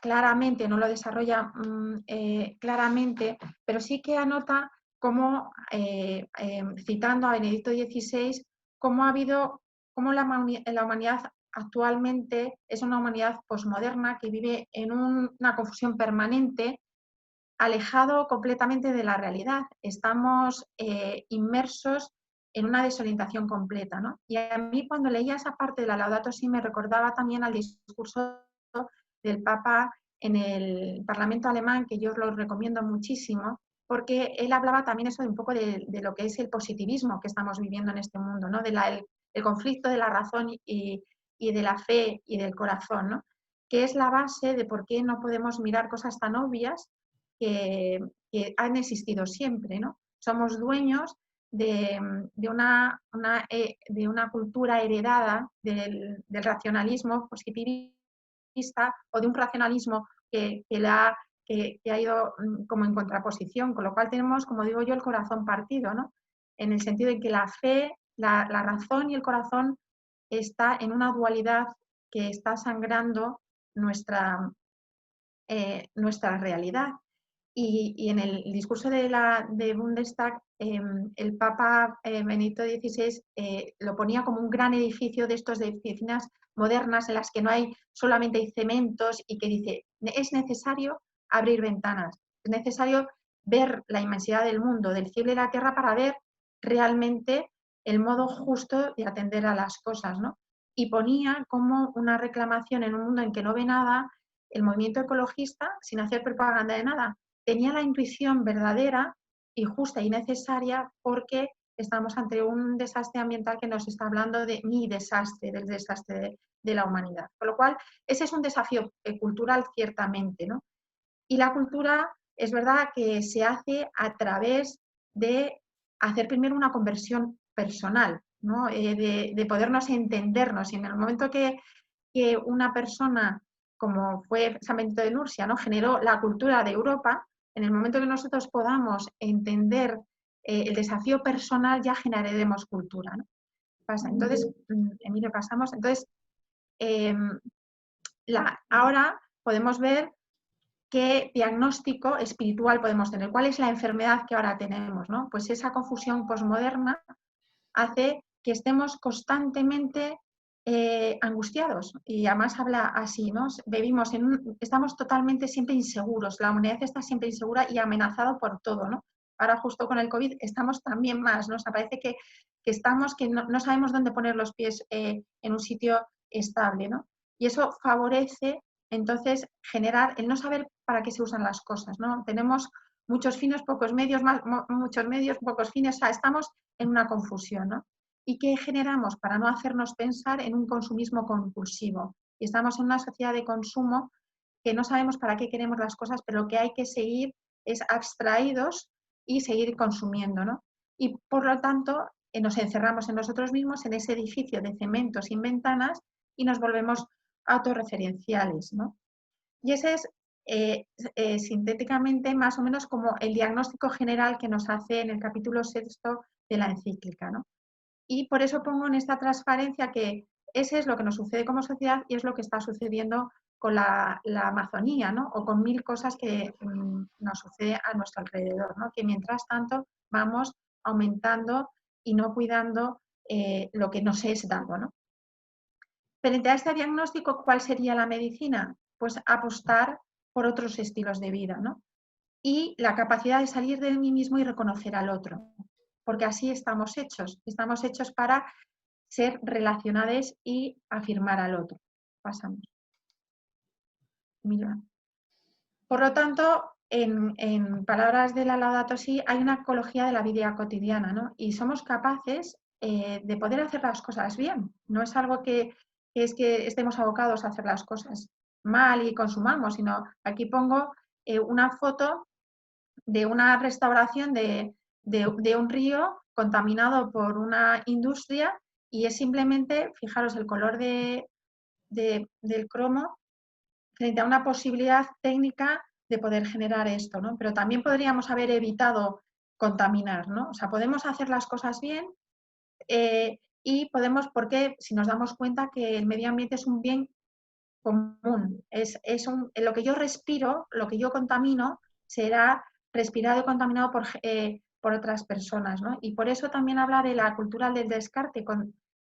Speaker 3: claramente, no lo desarrolla claramente, pero sí que anota cómo, citando a Benedicto XVI, cómo ha habido, cómo la humanidad actualmente es una humanidad posmoderna que vive en una confusión permanente, alejado completamente de la realidad. Estamos inmersos en una desorientación completa, ¿no? Y a mí cuando leía esa parte de la Laudato Si me recordaba también al discurso del Papa en el Parlamento alemán, que yo os lo recomiendo muchísimo, porque él hablaba también eso de un poco de lo que es el positivismo que estamos viviendo en este mundo, ¿no? El conflicto de la razón y de la fe y del corazón, ¿no? Que es la base de por qué no podemos mirar cosas tan obvias que han existido siempre, ¿no? Somos dueños de una cultura heredada del racionalismo positivista o de un racionalismo que ha ido como en contraposición, con lo cual tenemos, como digo yo, el corazón partido, ¿no? En el sentido de que la fe, la razón y el corazón está en una dualidad que está sangrando nuestra realidad. Y en el discurso de Bundestag, el Papa Benedicto XVI lo ponía como un gran edificio de estos de oficinas modernas en las que no hay solamente hay cementos y que dice, es necesario abrir ventanas, es necesario ver la inmensidad del mundo, del cielo y la tierra para ver realmente el modo justo de atender a las cosas, ¿no? Y ponía como una reclamación en un mundo en que no ve nada, el movimiento ecologista, sin hacer propaganda de nada, tenía la intuición verdadera y justa y necesaria porque estamos ante un desastre ambiental que nos está hablando de mi desastre, del desastre de la humanidad. Con lo cual, ese es un desafío cultural ciertamente, ¿no? Y la cultura es verdad que se hace a través de hacer primero una conversión personal, ¿no? De podernos entendernos. Y en el momento que una persona, como fue San Benito de Nursia, ¿no? Generó la cultura de Europa, en el momento que nosotros podamos entender el desafío personal, ya generaremos cultura, ¿no? Entonces, Emilio, pasamos. Entonces, ahora podemos ver qué diagnóstico espiritual podemos tener, cuál es la enfermedad que ahora tenemos, ¿no? Pues esa confusión posmoderna hace que estemos constantemente angustiados, y además habla así, ¿no? Estamos totalmente siempre inseguros, la humanidad está siempre insegura y amenazada por todo, ¿no? Ahora justo con el COVID estamos también más, ¿no? O sea, parece que no sabemos dónde poner los pies en un sitio estable, ¿no? Y eso favorece entonces generar el no saber para qué se usan las cosas, ¿no? Tenemos muchos fines, pocos medios, muchos medios, pocos fines, o sea, estamos en una confusión, ¿no? ¿Y qué generamos para no hacernos pensar en un consumismo compulsivo? Y estamos en una sociedad de consumo que no sabemos para qué queremos las cosas, pero lo que hay que seguir es abstraídos y seguir consumiendo, ¿no? Y por lo tanto nos encerramos en nosotros mismos, en ese edificio de cemento sin ventanas, y nos volvemos autorreferenciales, ¿no? Y ese es sintéticamente más o menos como el diagnóstico general que nos hace en el capítulo 6 de la encíclica, ¿no? Y por eso pongo en esta transparencia que ese es lo que nos sucede como sociedad y es lo que está sucediendo con la Amazonía, ¿no? O con mil cosas que nos sucede a nuestro alrededor, ¿no? Que mientras tanto vamos aumentando y no cuidando lo que nos es dado, ¿no? Frente a este diagnóstico, ¿cuál sería la medicina? Pues apostar por otros estilos de vida, ¿no? Y la capacidad de salir de mí mismo y reconocer al otro, porque así estamos hechos para ser relacionados y afirmar al otro. Pasamos. Mira. Por lo tanto, en palabras de la Laudato Si, hay una ecología de la vida cotidiana, ¿no? Y somos capaces de poder hacer las cosas bien. No es algo que es que estemos abocados a hacer las cosas mal y consumamos, sino aquí pongo una foto de una restauración de un río contaminado por una industria, y es simplemente, fijaros, el color del cromo frente a una posibilidad técnica de poder generar esto, ¿no? Pero también podríamos haber evitado contaminar, ¿no? O sea, podemos hacer las cosas bien y podemos, porque si nos damos cuenta que el medio ambiente es un bien común, lo que yo respiro, lo que yo contamino, será respirado y contaminado por otras personas, ¿no? Y por eso también habla de la cultura del descarte,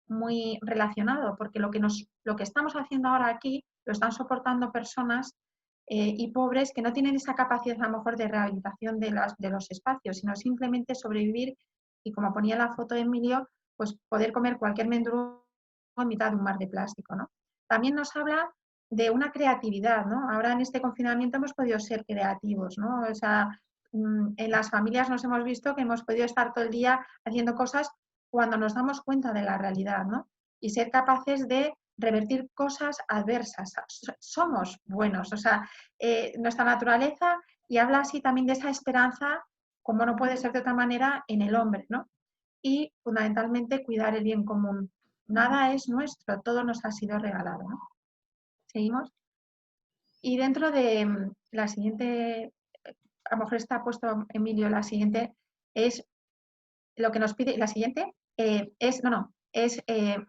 Speaker 3: muy relacionado, porque lo que estamos haciendo ahora aquí lo están soportando personas y pobres que no tienen esa capacidad a lo mejor de rehabilitación de los espacios, sino simplemente sobrevivir y, como ponía la foto de Emilio, pues poder comer cualquier mendrugo en mitad de un mar de plástico, ¿no? También nos habla de una creatividad, ¿no? Ahora en este confinamiento hemos podido ser creativos, ¿no? O sea, en las familias nos hemos visto que hemos podido estar todo el día haciendo cosas cuando nos damos cuenta de la realidad, ¿no? Y ser capaces de revertir cosas adversas. Somos buenos, o sea, nuestra naturaleza, y habla así también de esa esperanza, como no puede ser de otra manera, en el hombre, ¿no? Y fundamentalmente cuidar el bien común. Nada es nuestro, todo nos ha sido regalado, ¿no? Seguimos. Y dentro de la siguiente, a lo mejor está puesto Emilio, la siguiente es lo que nos pide, la siguiente es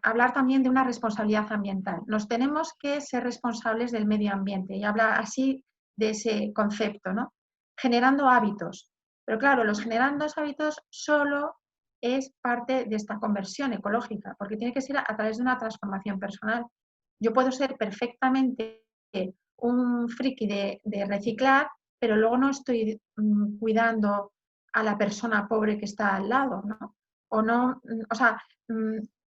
Speaker 3: hablar también de una responsabilidad ambiental. Nos tenemos que ser responsables del medio ambiente y habla así de ese concepto, ¿no? Generando hábitos. Pero claro, los generando hábitos solo es parte de esta conversión ecológica, porque tiene que ser a través de una transformación personal. Yo puedo ser perfectamente un friki de reciclar, pero luego no estoy cuidando a la persona pobre que está al lado, ¿no? O sea,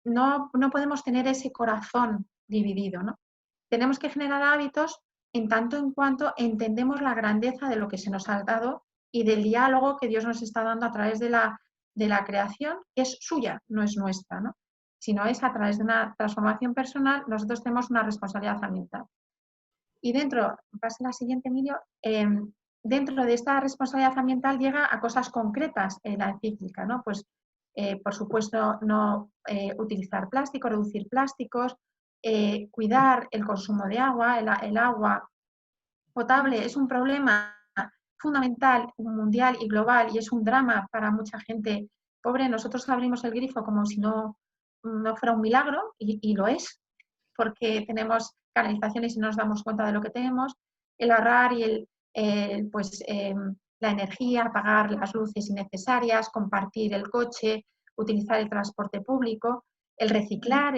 Speaker 3: no podemos tener ese corazón dividido, ¿no? Tenemos que generar hábitos en tanto en cuanto entendemos la grandeza de lo que se nos ha dado y del diálogo que Dios nos está dando a través de la creación, que es suya, no es nuestra, ¿no? Sino es a través de una transformación personal, nosotros tenemos una responsabilidad ambiental. Y dentro, pasa la siguiente, Emilio, dentro de esta responsabilidad ambiental llega a cosas concretas en la encíclica, ¿no? Pues, por supuesto, no utilizar plástico, reducir plásticos, cuidar el consumo de agua. El agua potable es un problema fundamental, mundial y global, y es un drama para mucha gente pobre. Nosotros abrimos el grifo como si no fuera un milagro, y lo es, porque tenemos canalizaciones y no nos damos cuenta de lo que tenemos. El ahorrar y la energía, apagar las luces innecesarias, compartir el coche, utilizar el transporte público, el reciclar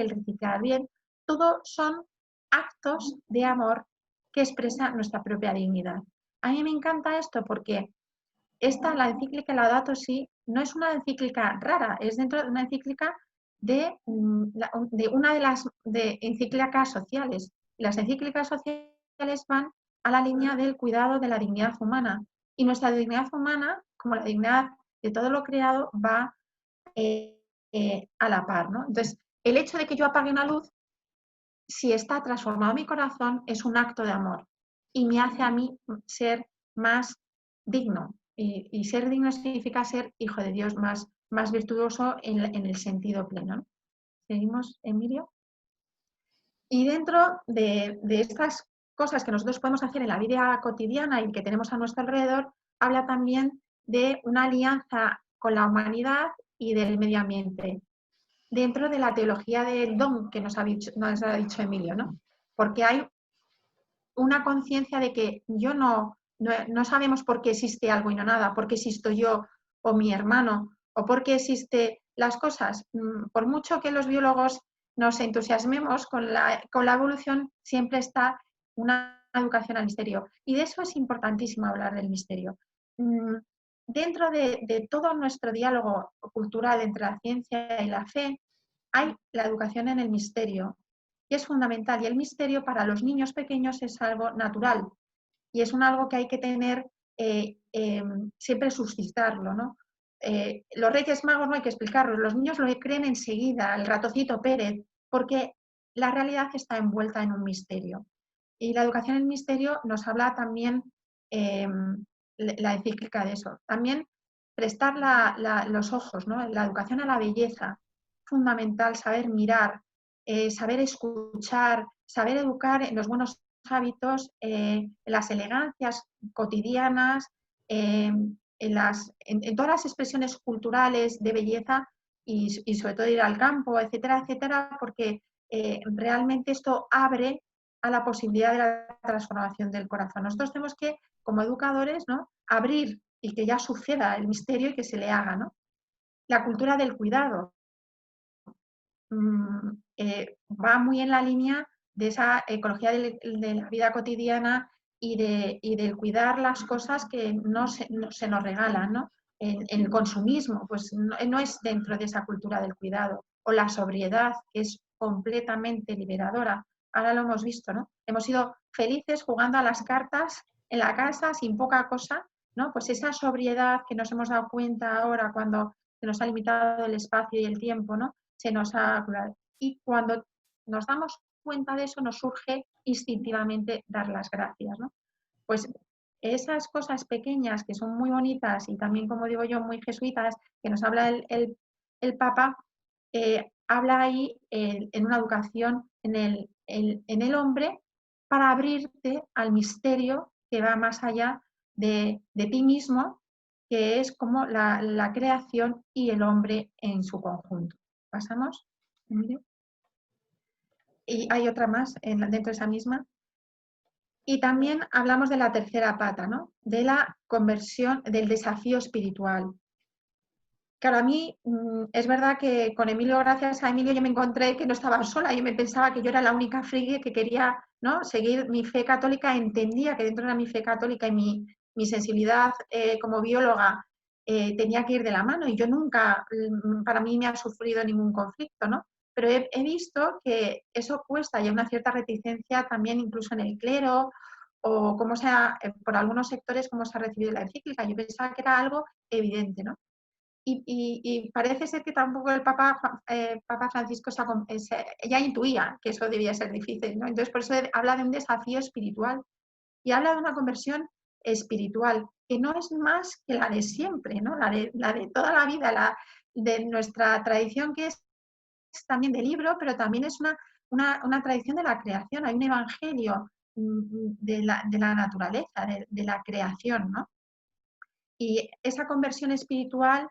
Speaker 3: bien, todo son actos de amor que expresan nuestra propia dignidad. A mí me encanta esto porque la encíclica Laudato Si no es una encíclica rara, es dentro de una encíclica de una de las encíclicas sociales. Las encíclicas sociales van a la línea del cuidado de la dignidad humana. Y nuestra dignidad humana, como la dignidad de todo lo creado, va a la par, ¿no? Entonces, el hecho de que yo apague una luz, si está transformado mi corazón, es un acto de amor y me hace a mí ser más digno. Y ser digno significa ser hijo de Dios más virtuoso en el sentido pleno. Seguimos, Emilio. Y dentro de estas cosas que nosotros podemos hacer en la vida cotidiana y que tenemos a nuestro alrededor, habla también de una alianza con la humanidad y del medio ambiente, dentro de la teología del don que nos ha dicho Emilio, ¿no? Porque hay una conciencia de que yo no sabemos por qué existe algo y no nada, por qué existo yo o mi hermano, o por qué existen las cosas. Por mucho que los biólogos nos entusiasmemos con la evolución, siempre está una educación al misterio. Y de eso es importantísimo hablar del misterio. Dentro de todo nuestro diálogo cultural entre la ciencia y la fe, hay la educación en el misterio, y es fundamental. Y el misterio para los niños pequeños es algo natural y es algo que hay que tener, siempre suscitarlo, ¿no? Los Reyes Magos no hay que explicarlos, los niños lo creen enseguida, el ratoncito Pérez, porque la realidad está envuelta en un misterio. Y la educación en el misterio nos habla también la encíclica de eso. También prestar los ojos, ¿no? La educación a la belleza, fundamental, saber mirar, saber escuchar, saber educar en los buenos hábitos, en las elegancias cotidianas, en todas las expresiones culturales de belleza y sobre todo ir al campo, etcétera, etcétera, porque realmente esto abre a la posibilidad de la transformación del corazón. Nosotros tenemos que, como educadores, ¿no?, abrir y que ya suceda el misterio y que se le haga, ¿no? La cultura del cuidado va muy en la línea de esa ecología de la vida cotidiana y del cuidar las cosas que no se nos regalan, ¿no? En el consumismo, pues no es dentro de esa cultura del cuidado. O la sobriedad, que es completamente liberadora. Ahora lo hemos visto, ¿no? Hemos sido felices jugando a las cartas en la casa sin poca cosa, ¿no? Pues esa sobriedad que nos hemos dado cuenta ahora cuando se nos ha limitado el espacio y el tiempo, ¿no? Se nos ha curado. Y cuando nos damos cuenta de eso, nos surge instintivamente dar las gracias, ¿no? Pues esas cosas pequeñas que son muy bonitas y también, como digo yo, muy jesuitas, que nos habla el Papa, habla ahí en una educación en el hombre para abrirte al misterio que va más allá de ti mismo, que es como la creación y el hombre en su conjunto. ¿Pasamos, Emilio? Y hay otra más dentro de esa misma. Y también hablamos de la tercera pata, ¿no? De la conversión, del desafío espiritual. Claro, a mí es verdad que con Emilio, gracias a Emilio, yo me encontré que no estaba sola. Yo me pensaba que yo era la única friki que quería, ¿no?, seguir mi fe católica. Entendía que dentro de mi fe católica y mi sensibilidad como bióloga tenía que ir de la mano. Y yo nunca, para mí, me ha sufrido ningún conflicto, ¿no? Pero he visto que eso cuesta y hay una cierta reticencia también incluso en el clero o cómo por algunos sectores, cómo se ha recibido la encíclica. Yo pensaba que era algo evidente, ¿no? Y parece ser que tampoco el Papa Francisco ya intuía que eso debía ser difícil, ¿no? Entonces, por eso habla de un desafío espiritual y habla de una conversión espiritual, que no es más que la de siempre, ¿no? La de toda la vida, de nuestra tradición, que es también de libro, pero también es una tradición de la creación. Hay un evangelio de la naturaleza, de la creación, ¿no? Y esa conversión espiritual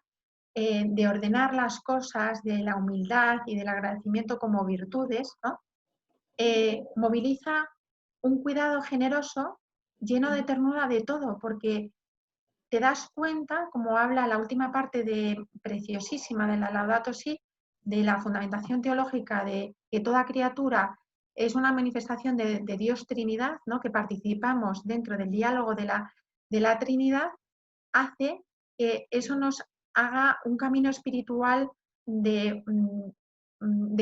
Speaker 3: de ordenar las cosas, de la humildad y del agradecimiento como virtudes, ¿no? Moviliza un cuidado generoso lleno de ternura de todo, porque te das cuenta, como habla la última parte preciosísima de la Laudato Si, de la fundamentación teológica de que toda criatura es una manifestación de Dios Trinidad, ¿no?, que participamos dentro del diálogo de la Trinidad, hace que eso nos haga un camino espiritual de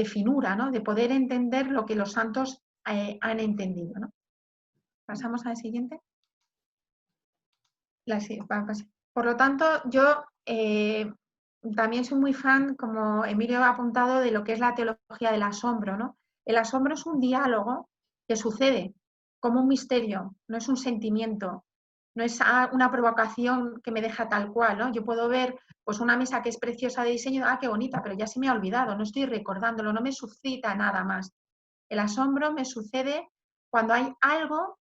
Speaker 3: finura, ¿no?, de poder entender lo que los santos han entendido, ¿no? Pasamos al siguiente. Por lo tanto, yo también soy muy fan, como Emilio ha apuntado, de lo que es la teología del asombro, ¿no? El asombro es un diálogo que sucede como un misterio, no es un sentimiento, no es una provocación que me deja tal cual, ¿no? Yo puedo ver pues una mesa que es preciosa de diseño, qué bonita, pero ya se me ha olvidado, no estoy recordándolo, no me suscita nada más. El asombro me sucede cuando hay algo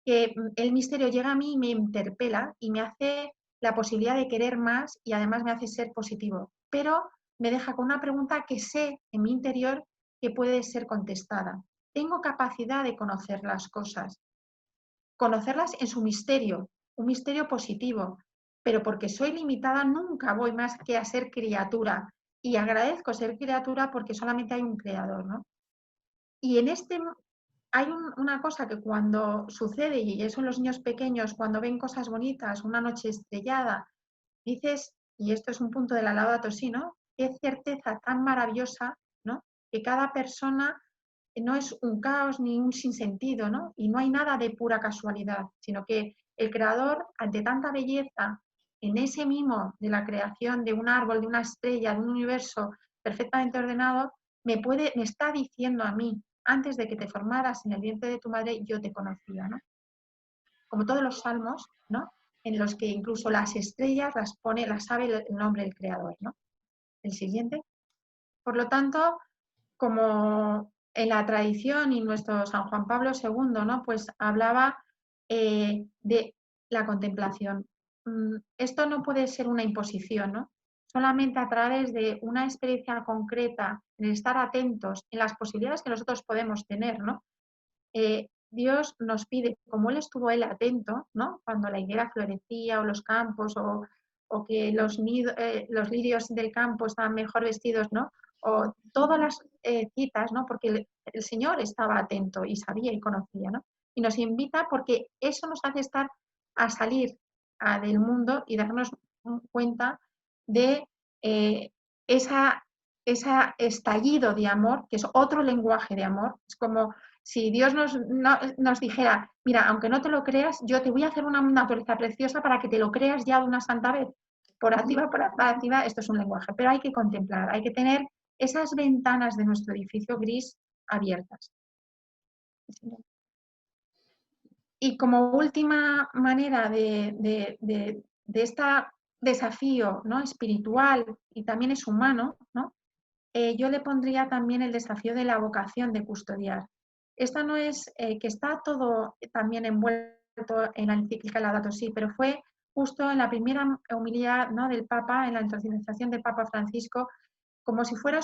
Speaker 3: que el misterio llega a mí y me interpela y me hace la posibilidad de querer más y además me hace ser positivo. Pero me deja con una pregunta que sé en mi interior que puede ser contestada. Tengo capacidad de conocer las cosas, conocerlas en su misterio, un misterio positivo, pero porque soy limitada nunca voy más que a ser criatura y agradezco ser criatura porque solamente hay un creador, ¿no? Y en hay una cosa que cuando sucede, y eso en los niños pequeños, cuando ven cosas bonitas, una noche estrellada, dices, y esto es un punto de la Laudato Si, ¿no?, qué certeza tan maravillosa, ¿no?, que cada persona no es un caos ni un sinsentido, ¿no?, y no hay nada de pura casualidad, sino que el creador, ante tanta belleza, en ese mimo de la creación de un árbol, de una estrella, de un universo perfectamente ordenado, me está diciendo a mí, antes de que te formaras en el vientre de tu madre, yo te conocía, ¿no? Como todos los salmos, ¿no?, en los que incluso las estrellas las sabe el nombre del creador, ¿no? El siguiente. Por lo tanto, como en la tradición y nuestro San Juan Pablo II, ¿no? Pues hablaba de la contemplación. Esto no puede ser una imposición, ¿no? Solamente a través de una experiencia concreta, en estar atentos en las posibilidades que nosotros podemos tener, ¿no? Dios nos pide, como Él estuvo atento, ¿no? Cuando la higuera florecía o los campos o que los lirios del campo estaban mejor vestidos, ¿no? O todas las citas, ¿no? Porque el Señor estaba atento y sabía y conocía, ¿no? Y nos invita porque eso nos hace estar a salir del mundo y darnos cuenta de ese estallido de amor, que es otro lenguaje de amor. Es como si Dios nos dijera, mira, aunque no te lo creas, yo te voy a hacer una naturaleza preciosa para que te lo creas ya de una santa vez. Por activa, por activa, esto es un lenguaje, pero hay que contemplar, hay que tener esas ventanas de nuestro edificio gris abiertas. Y como última manera de este desafío, ¿no? Espiritual y también es humano, ¿no? Yo le pondría también el desafío de la vocación de custodiar. Esta no es que está todo también envuelto en la encíclica Laudato Si, pero fue justo en la primera homilía, ¿no? Del Papa, en la introducción del Papa Francisco, como si fuera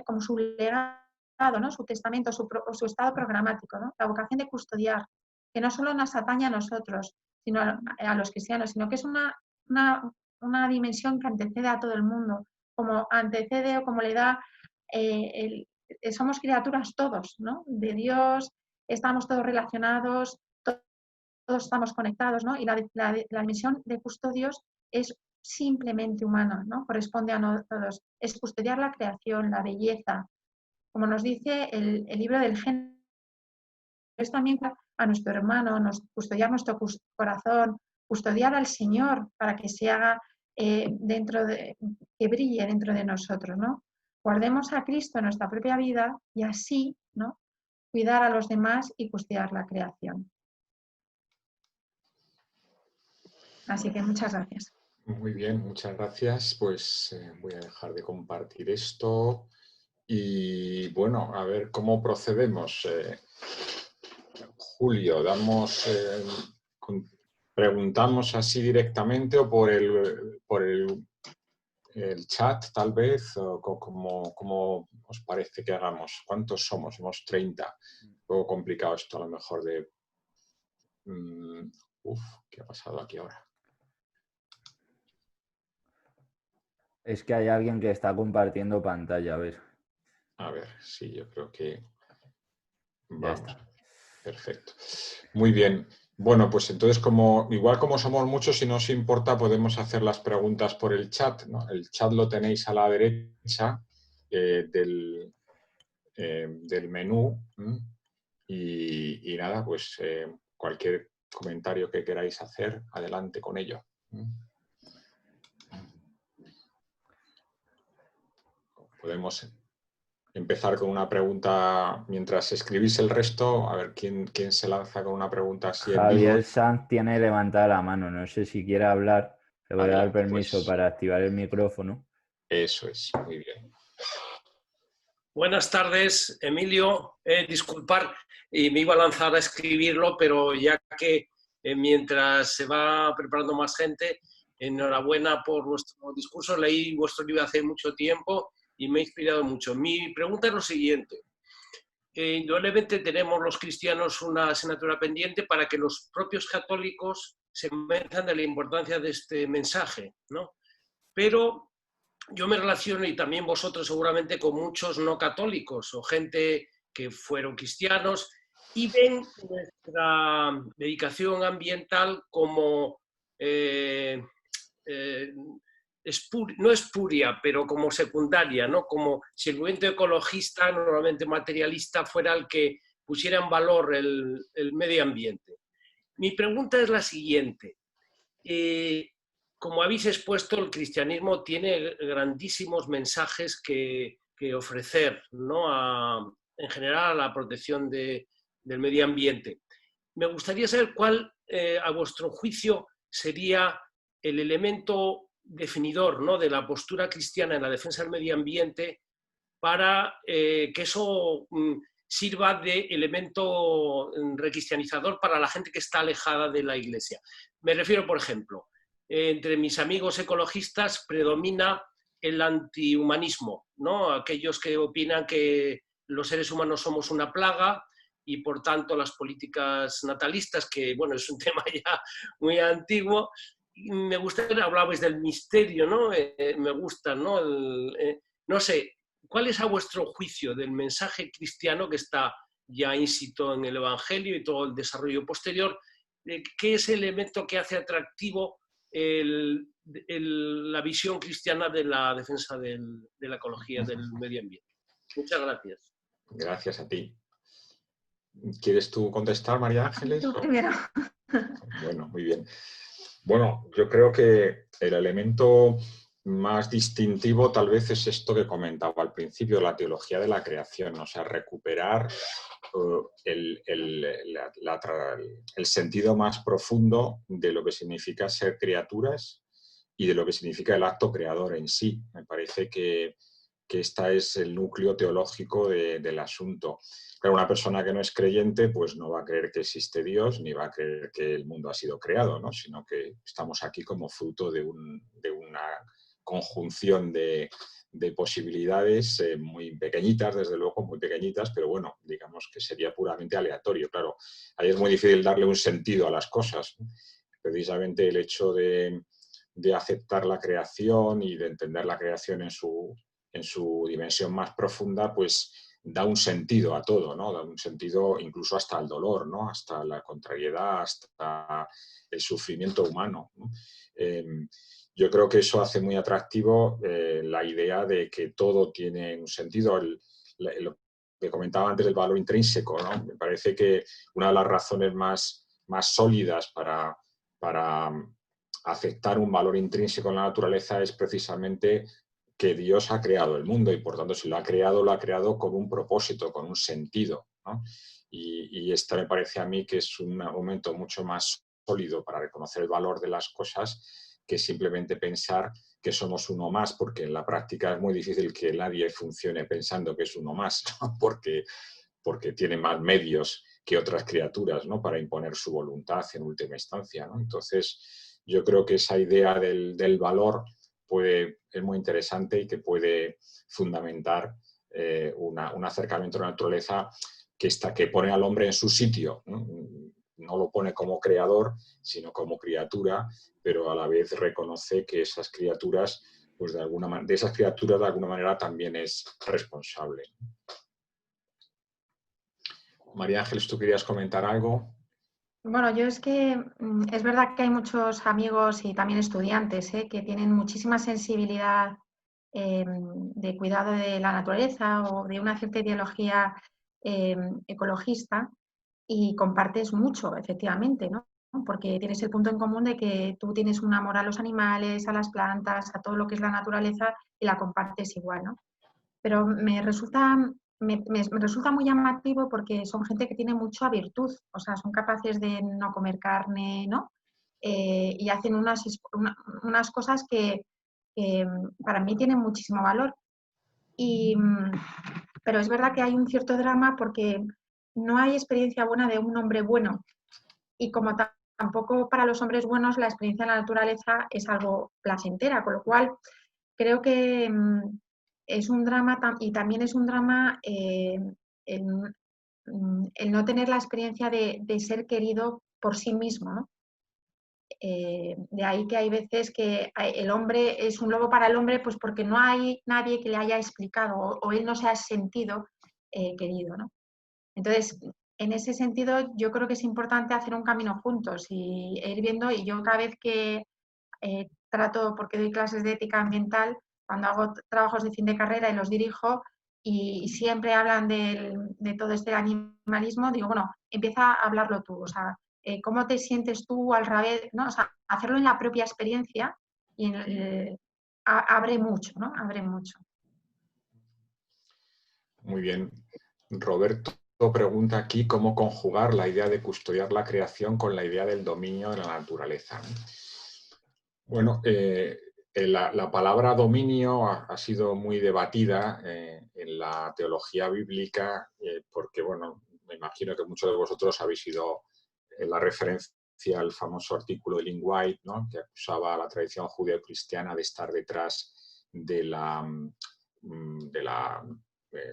Speaker 3: como su legado, ¿no? Su testamento, su estado programático, ¿no? La vocación de custodiar, que no solo nos atañe a nosotros, sino a los cristianos, sino que es una dimensión que antecede a todo el mundo, como antecede o como le da, somos criaturas todos, ¿no? De Dios, estamos todos relacionados, todos estamos conectados, ¿no? Y la dimensión de custodios es simplemente humana, ¿no? Corresponde a todos. Es custodiar la creación, la belleza. Como nos dice el libro del Génesis, es también a nuestro hermano, custodiar nuestro corazón, custodiar al Señor para que se haga que brille dentro de nosotros, ¿no? Guardemos a Cristo en nuestra propia vida y así, ¿no? Cuidar a los demás y custodiar la creación. Así que muchas gracias.
Speaker 1: Muy bien, muchas gracias. Pues voy a dejar de compartir esto y bueno, a ver cómo procedemos. Julio, preguntamos así directamente o por el chat tal vez, o como os parece que hagamos. ¿Cuántos somos? Somos 30. Un poco complicado esto a lo mejor de... ¿qué ha pasado aquí ahora?
Speaker 2: Es que hay alguien que está compartiendo pantalla, a ver.
Speaker 1: A ver, sí, yo creo que...
Speaker 2: Ya está.
Speaker 1: Perfecto. Muy bien. Bueno, pues entonces, igual como somos muchos, si no os importa, podemos hacer las preguntas por el chat, ¿no? El chat lo tenéis a la derecha del menú. Y nada, pues cualquier comentario que queráis hacer, adelante con ello. Podemos empezar con una pregunta mientras escribís el resto, a ver quién se lanza con una pregunta así en vivo.
Speaker 2: Javier Sanz tiene levantada la mano, no sé si quiere hablar. Le voy a dar permiso
Speaker 1: pues,
Speaker 2: para activar el micrófono.
Speaker 1: Eso es, muy bien.
Speaker 4: Buenas tardes, Emilio. Disculpar, y me iba a lanzar a escribirlo, pero ya que mientras se va preparando más gente, enhorabuena por vuestro discurso. Leí vuestro libro hace mucho tiempo y me ha inspirado mucho. Mi pregunta es lo siguiente. Indudablemente tenemos los cristianos una asignatura pendiente para que los propios católicos se convenzan de la importancia de este mensaje, ¿no? Pero yo me relaciono, y también vosotros seguramente, con muchos no católicos o gente que fueron cristianos y ven nuestra dedicación ambiental como no espuria, pero como secundaria, ¿no? Como si el movimiento ecologista, normalmente materialista, fuera el que pusiera en valor el medio ambiente. Mi pregunta es la siguiente. Como habéis expuesto, el cristianismo tiene grandísimos mensajes que ofrecer, ¿no? En general a la protección del medio ambiente. Me gustaría saber cuál, a vuestro juicio, sería el elemento definidor, ¿no? De la postura cristiana en la defensa del medio ambiente para que eso sirva de elemento recristianizador para la gente que está alejada de la Iglesia. Me refiero, por ejemplo, entre mis amigos ecologistas predomina el antihumanismo, ¿no? Aquellos que opinan que los seres humanos somos una plaga y por tanto las políticas natalistas, que bueno, es un tema ya muy antiguo. Me gustaría, hablabais del misterio, ¿no? Me gusta, ¿no? No sé, ¿cuál es a vuestro juicio del mensaje cristiano que está ya íncito en el Evangelio y todo el desarrollo posterior? ¿Qué es el elemento que hace atractivo la visión cristiana de la defensa de la ecología, del medio ambiente? Muchas gracias.
Speaker 1: Gracias a ti. ¿Quieres tú contestar, María Ángeles?
Speaker 3: Tú primero.
Speaker 1: Bueno, muy bien. Bueno, yo creo que el elemento más distintivo tal vez es esto que comentaba al principio, la teología de la creación, o sea, recuperar el sentido más profundo de lo que significa ser criaturas y de lo que significa el acto creador en sí. Me parece que este es el núcleo teológico del asunto. Claro, una persona que no es creyente pues no va a creer que existe Dios ni va a creer que el mundo ha sido creado, ¿no? Sino que estamos aquí como fruto de una conjunción de posibilidades muy pequeñitas, desde luego, muy pequeñitas, pero bueno, digamos que sería puramente aleatorio. Claro, ahí es muy difícil darle un sentido a las cosas, ¿no? Precisamente el hecho de aceptar la creación y de entender la creación en su dimensión más profunda, pues da un sentido a todo, ¿no? Da un sentido incluso hasta al dolor, ¿no? Hasta la contrariedad, hasta el sufrimiento humano, ¿no? Yo creo que eso hace muy atractivo la idea de que todo tiene un sentido. Lo que comentaba antes del valor intrínseco, ¿no? Me parece que una de las razones más sólidas para aceptar un valor intrínseco en la naturaleza es precisamente que Dios ha creado el mundo y por tanto si lo ha creado con un propósito, con un sentido, ¿no? Y esto me parece a mí que es un argumento mucho más sólido para reconocer el valor de las cosas que simplemente pensar que somos uno más, porque en la práctica es muy difícil que nadie funcione pensando que es uno más, ¿no? porque tiene más medios que otras criaturas, ¿no? Para imponer su voluntad en última instancia, ¿no? Entonces, yo creo que esa idea del valor es muy interesante y que puede fundamentar un acercamiento a la naturaleza que pone al hombre en su sitio, ¿no? No lo pone como creador, sino como criatura, pero a la vez reconoce que esas criaturas, pues de esas criaturas de alguna manera también es responsable. María Ángeles, ¿tú querías comentar algo?
Speaker 3: Bueno, yo es que es verdad que hay muchos amigos y también estudiantes que tienen muchísima sensibilidad de cuidado de la naturaleza o de una cierta ideología ecologista y compartes mucho, efectivamente, ¿no? Porque tienes el punto en común de que tú tienes un amor a los animales, a las plantas, a todo lo que es la naturaleza y la compartes igual, ¿no? Pero me resulta muy llamativo porque son gente que tiene mucha virtud, o sea, son capaces de no comer carne, ¿no? Y hacen unas cosas que para mí tienen muchísimo valor. Pero es verdad que hay un cierto drama porque no hay experiencia buena de un hombre bueno. Y como tampoco para los hombres buenos la experiencia en la naturaleza es algo placentera, con lo cual creo que es un drama y también es un drama el no tener la experiencia de ser querido por sí mismo, ¿no? De ahí que hay veces que el hombre es un lobo para el hombre, pues porque no hay nadie que le haya explicado o él no se ha sentido querido, ¿no? Entonces, en ese sentido, yo creo que es importante hacer un camino juntos y ir viendo, y yo cada vez que trato, porque doy clases de ética ambiental, cuando hago trabajos de fin de carrera y los dirijo, y siempre hablan de todo este animalismo, digo, bueno, empieza a hablarlo tú, o sea, ¿cómo te sientes tú al revés? ¿No? O sea, hacerlo en la propia experiencia y abre mucho, ¿no? Abre mucho.
Speaker 1: Muy bien. Roberto pregunta aquí cómo conjugar la idea de custodiar la creación con la idea del dominio de la naturaleza. Bueno, la palabra dominio ha sido muy debatida en la teología bíblica, porque, bueno, me imagino que muchos de vosotros habéis ido la referencia al famoso artículo de Lynn White, ¿no?, que acusaba a la tradición judeo-cristiana de estar detrás de la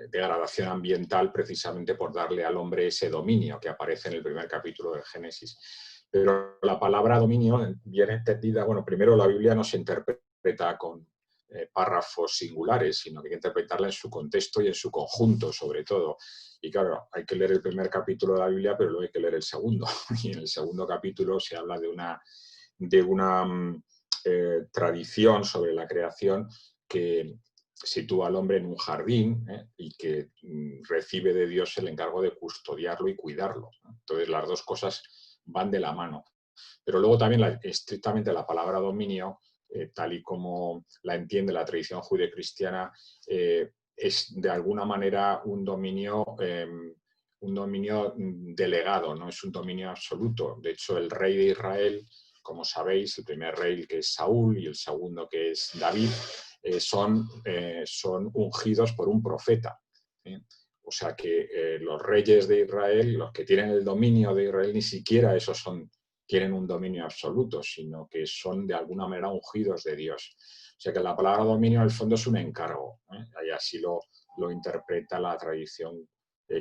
Speaker 1: degradación ambiental, precisamente por darle al hombre ese dominio que aparece en el primer capítulo del Génesis. Pero la palabra dominio, bien entendida, bueno, primero la Biblia no se interpreta con párrafos singulares, sino que hay que interpretarla en su contexto y en su conjunto, sobre todo. Y claro, hay que leer el primer capítulo de la Biblia, pero luego hay que leer el segundo. Y en el segundo capítulo se habla de una tradición sobre la creación que sitúa al hombre en un jardín y que recibe de Dios el encargo de custodiarlo y cuidarlo. Entonces, las dos cosas van de la mano. Pero luego también estrictamente la palabra dominio, tal y como la entiende la tradición judeocristiana, es de alguna manera un dominio delegado, no es un dominio absoluto. De hecho, el rey de Israel, como sabéis, el primer rey, que es Saúl, y el segundo, que es David, son ungidos por un profeta. O sea que los reyes de Israel, los que tienen el dominio de Israel, ni siquiera esos tienen un dominio absoluto, sino que son de alguna manera ungidos de Dios. O sea que la palabra dominio en el fondo es un encargo, y así lo interpreta la tradición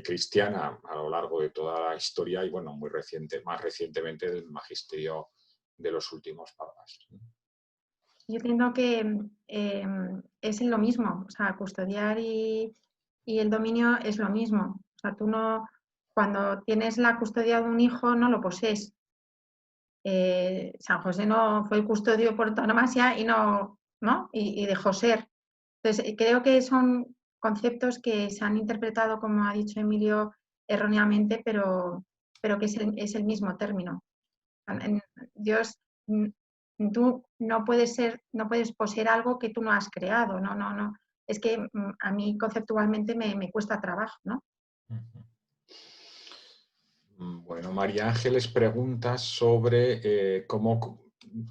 Speaker 1: cristiana a lo largo de toda la historia y, bueno, más recientemente del magisterio de los últimos papas.
Speaker 3: Yo entiendo que es lo mismo, o sea, custodiar y el dominio es lo mismo. O sea, tú no, cuando tienes la custodia de un hijo, no lo posees. San José no fue el custodio por antonomasia y dejó ser. Entonces, creo que son conceptos que se han interpretado, como ha dicho Emilio, erróneamente, pero que es el mismo término. Dios, tú no puedes poseer algo que tú no has creado, no. Es que a mí conceptualmente me cuesta trabajo, ¿no?
Speaker 1: Bueno, María Ángeles pregunta sobre cómo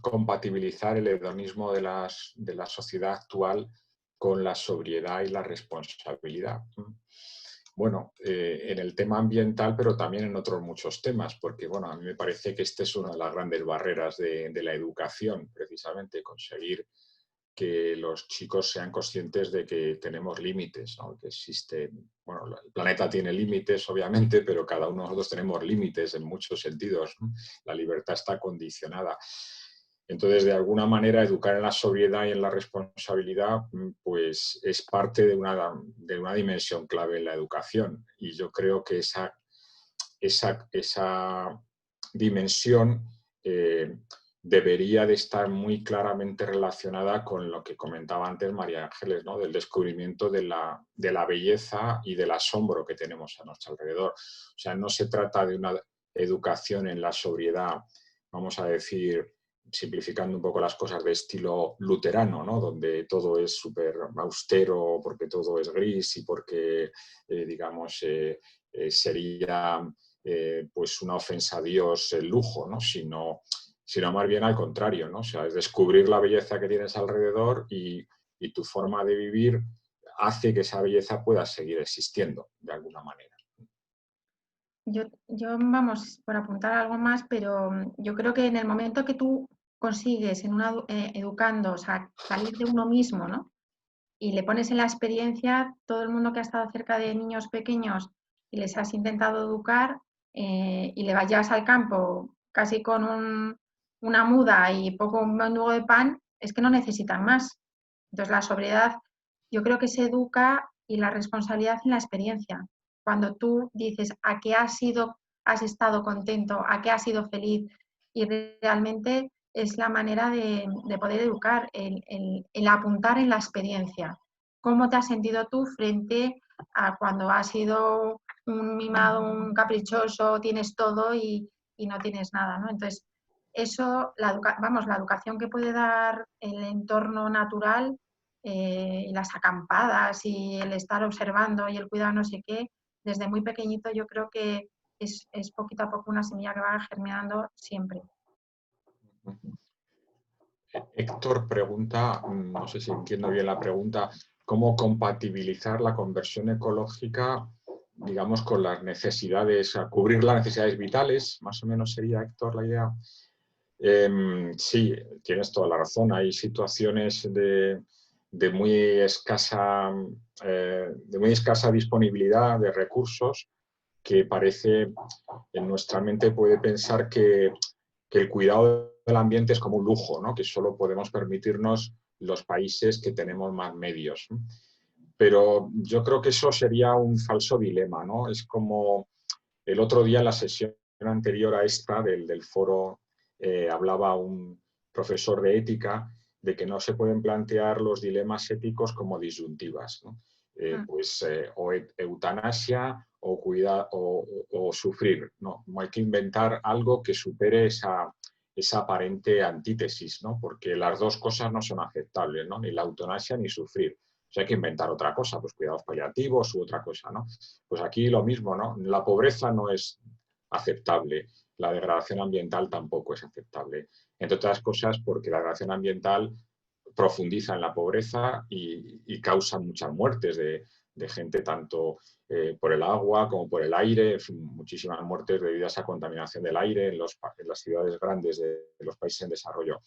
Speaker 1: compatibilizar el hedonismo de la sociedad actual con la sobriedad y la responsabilidad. Bueno, en el tema ambiental, pero también en otros muchos temas, porque, bueno, a mí me parece que esta es una de las grandes barreras de la educación, precisamente, conseguir que los chicos sean conscientes de que tenemos límites, ¿no? Que existe, bueno, el planeta tiene límites, obviamente, pero cada uno de nosotros tenemos límites en muchos sentidos, ¿no? La libertad está condicionada. Entonces, de alguna manera, educar en la sobriedad y en la responsabilidad, pues es parte de una dimensión clave en la educación. Y yo creo que esa dimensión debería de estar muy claramente relacionada con lo que comentaba antes María Ángeles, ¿no?, del descubrimiento de la belleza y del asombro que tenemos a nuestro alrededor. O sea, no se trata de una educación en la sobriedad, vamos a decir, simplificando un poco las cosas, de estilo luterano, ¿no?, donde todo es súper austero, porque todo es gris y porque, digamos, sería pues una ofensa a Dios el lujo, ¿no?, sino más bien al contrario, ¿no? O sea, es descubrir la belleza que tienes alrededor y tu forma de vivir hace que esa belleza pueda seguir existiendo de alguna manera.
Speaker 3: Yo vamos, por apuntar algo más, pero yo creo que en el momento que tú consigues educando, o sea, salir de uno mismo, ¿no?, y le pones en la experiencia, todo el mundo que ha estado cerca de niños pequeños y les has intentado educar y le llevas al campo casi con una muda y un menudo de pan, es que no necesitan más. Entonces, la sobriedad yo creo que se educa y la responsabilidad en la experiencia. Cuando tú dices a qué has estado contento, a qué has sido feliz, y realmente es la manera de poder educar, el apuntar en la experiencia. ¿Cómo te has sentido tú frente a cuando has sido un mimado, un caprichoso, tienes todo y no tienes nada, ¿no? Entonces, eso, la educación que puede dar el entorno natural, las acampadas y el estar observando y el cuidado no sé qué, desde muy pequeñito yo creo que es poquito a poco una semilla que va germinando siempre.
Speaker 1: Héctor pregunta, no sé si entiendo bien la pregunta, cómo compatibilizar la conversión ecológica, digamos, con las necesidades, a cubrir las necesidades vitales, más o menos sería, Héctor, la idea. Sí, tienes toda la razón. Hay situaciones de muy escasa disponibilidad de recursos que parece, en nuestra mente puede pensar que el cuidado del ambiente es como un lujo, ¿no? Que solo podemos permitirnos los países que tenemos más medios, ¿no? Pero yo creo que eso sería un falso dilema, ¿no? Es como el otro día en la sesión anterior a esta del foro hablaba un profesor de ética de que no se pueden plantear los dilemas éticos como disyuntivas, ¿no? O eutanasia o sufrir. No hay que inventar algo que supere esa aparente antítesis, ¿no? Porque las dos cosas no son aceptables, ¿no? Ni la eutanasia ni sufrir. O sea, hay que inventar otra cosa, pues cuidados paliativos u otra cosa, ¿no? Pues aquí lo mismo, ¿no? La pobreza no es aceptable, la degradación ambiental tampoco es aceptable. Entre otras cosas porque la degradación ambiental profundiza en la pobreza y causa muchas muertes de gente tanto por el agua como por el aire, en fin, muchísimas muertes debidas a contaminación del aire en las ciudades grandes de los países en desarrollo.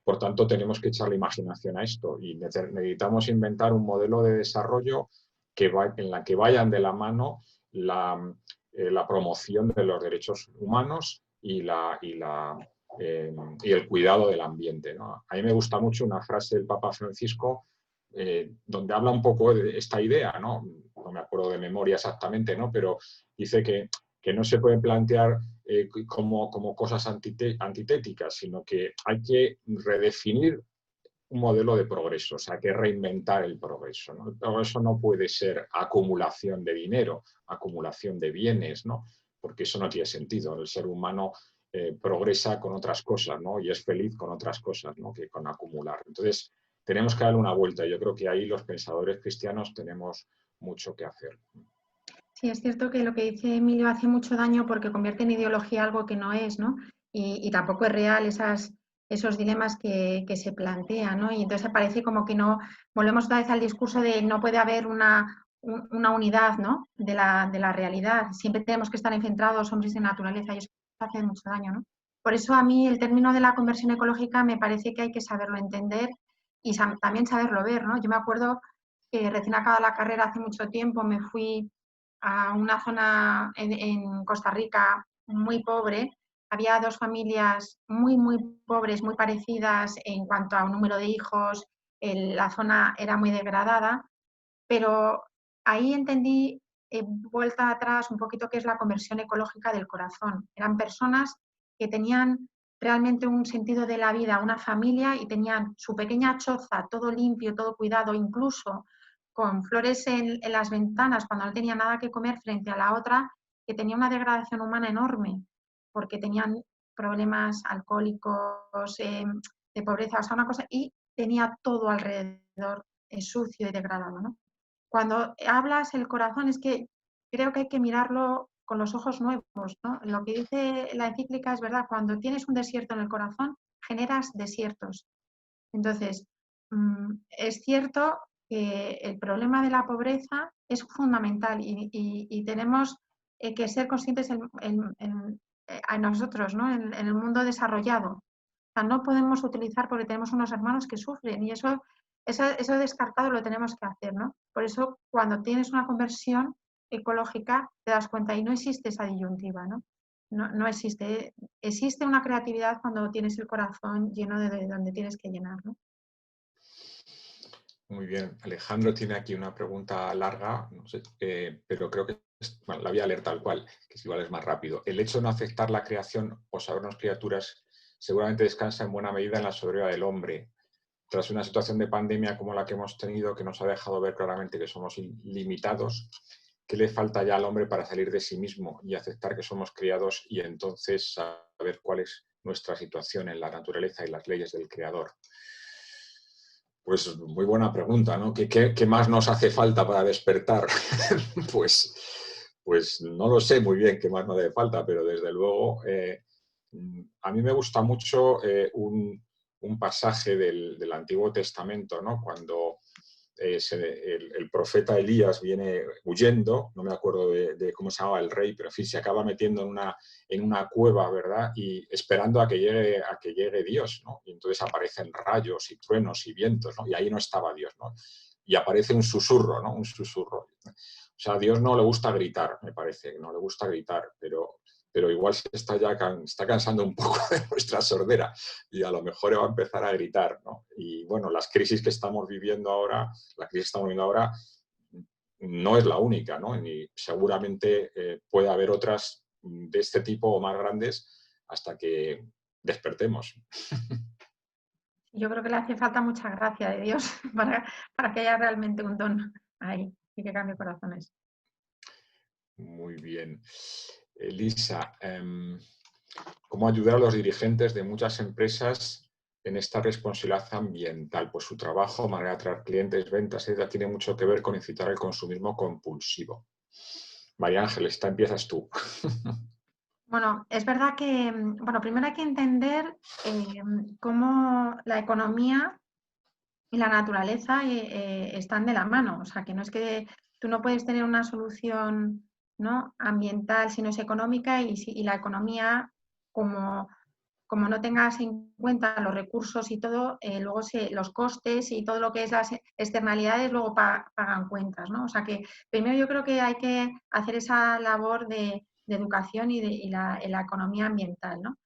Speaker 1: Por tanto, tenemos que echarle imaginación a esto y necesitamos inventar un modelo de desarrollo en la que vayan de la mano la promoción de los derechos humanos y el cuidado del ambiente, ¿no? A mí me gusta mucho una frase del Papa Francisco donde habla un poco de esta idea, ¿no? No me acuerdo de memoria exactamente, ¿no? Pero dice que no se pueden plantear como cosas antitéticas, sino que hay que redefinir un modelo de progreso, o sea, hay que reinventar el progreso, ¿no? El progreso no puede ser acumulación de dinero, acumulación de bienes, ¿no? Porque eso no tiene sentido. El ser humano progresa con otras cosas, ¿no? Y es feliz con otras cosas, ¿no? Que con acumular. Entonces, tenemos que darle una vuelta. Yo creo que ahí los pensadores cristianos tenemos mucho que hacer.
Speaker 3: Sí, es cierto que lo que dice Emilio hace mucho daño porque convierte en ideología algo que no es, ¿no? Y tampoco es real esos dilemas que se plantean, ¿no? Y entonces parece como que no, volvemos otra vez al discurso de no puede haber una unidad, ¿no? De la realidad. Siempre tenemos que estar enfrentados hombres de naturaleza y eso hace mucho daño, ¿no? Por eso a mí el término de la conversión ecológica me parece que hay que saberlo entender y también saberlo ver, ¿no? Yo me acuerdo que recién acabada la carrera hace mucho tiempo me fui a una zona en Costa Rica muy pobre. Había dos familias muy pobres, muy parecidas en cuanto a un número de hijos. La zona era muy degradada, pero ahí entendí, vuelta atrás, un poquito qué es la conversión ecológica del corazón. Eran personas que tenían realmente un sentido de la vida, una familia, y tenían su pequeña choza, todo limpio, todo cuidado, incluso con flores en las ventanas cuando no tenía nada que comer, frente a la otra que tenía una degradación humana enorme, porque tenían problemas alcohólicos, de pobreza, o sea, una cosa, y tenía todo alrededor sucio y degradado, ¿no? Cuando hablas el corazón, es que creo que hay que mirarlo con los ojos nuevos, ¿no? Lo que dice la encíclica es verdad, cuando tienes un desierto en el corazón, generas desiertos. Entonces, es cierto que el problema de la pobreza es fundamental y tenemos que ser conscientes a nosotros, ¿no? En el mundo desarrollado. O sea, no podemos utilizar porque tenemos unos hermanos que sufren y eso descartado lo tenemos que hacer, ¿no? Por eso, cuando tienes una conversión ecológica, te das cuenta y no existe esa disyuntiva, ¿no? No existe. Existe una creatividad cuando tienes el corazón lleno de donde tienes que llenar, ¿no?
Speaker 1: Muy bien. Alejandro tiene aquí una pregunta larga, no sé, pero creo que bueno, la voy a leer tal cual, que igual es más rápido. El hecho de no aceptar la creación o sabernos criaturas seguramente descansa en buena medida en la soberanía del hombre. Tras una situación de pandemia como la que hemos tenido, que nos ha dejado ver claramente que somos limitados, ¿qué le falta ya al hombre para salir de sí mismo y aceptar que somos criados y entonces saber cuál es nuestra situación en la naturaleza y las leyes del Creador? Pues muy buena pregunta, ¿no? ¿Qué más nos hace falta para despertar? pues no lo sé muy bien qué más nos hace falta, pero desde luego a mí me gusta mucho un pasaje del Antiguo Testamento, ¿no? Cuando el profeta Elías viene huyendo, no me acuerdo de cómo se llamaba el rey, pero en fin, se acaba metiendo en una cueva, ¿verdad? Y esperando a que llegue Dios, ¿no? Y entonces aparecen rayos y truenos y vientos, ¿no? Y ahí no estaba Dios, ¿no? Y aparece un susurro, ¿no? Un susurro. O sea, a Dios no le gusta gritar, me parece, no le gusta gritar, pero igual se está cansando un poco de nuestra sordera y a lo mejor va a empezar a gritar, ¿no? Y bueno, la crisis que estamos viviendo ahora no es la única, ¿no? Y seguramente puede haber otras de este tipo o más grandes hasta que despertemos.
Speaker 3: Yo creo que le hace falta mucha gracia de Dios para que haya realmente un don ahí y que cambie corazones.
Speaker 1: Muy bien. Elisa, ¿cómo ayudar a los dirigentes de muchas empresas en esta responsabilidad ambiental? Pues su trabajo, manera de atraer clientes, ventas, etc., tiene mucho que ver con incitar el consumismo compulsivo. María Ángeles, empiezas tú.
Speaker 3: Bueno, es verdad que, bueno, primero hay que entender cómo la economía y la naturaleza están de la mano. O sea, que no es que tú no puedes tener una solución, ¿no?, ambiental si no es económica y la economía, como no tengas en cuenta los recursos y todo, luego los costes y todo lo que es las externalidades luego pagan cuentas, ¿no? O sea que primero yo creo que hay que hacer esa labor de educación y la economía ambiental, ¿no?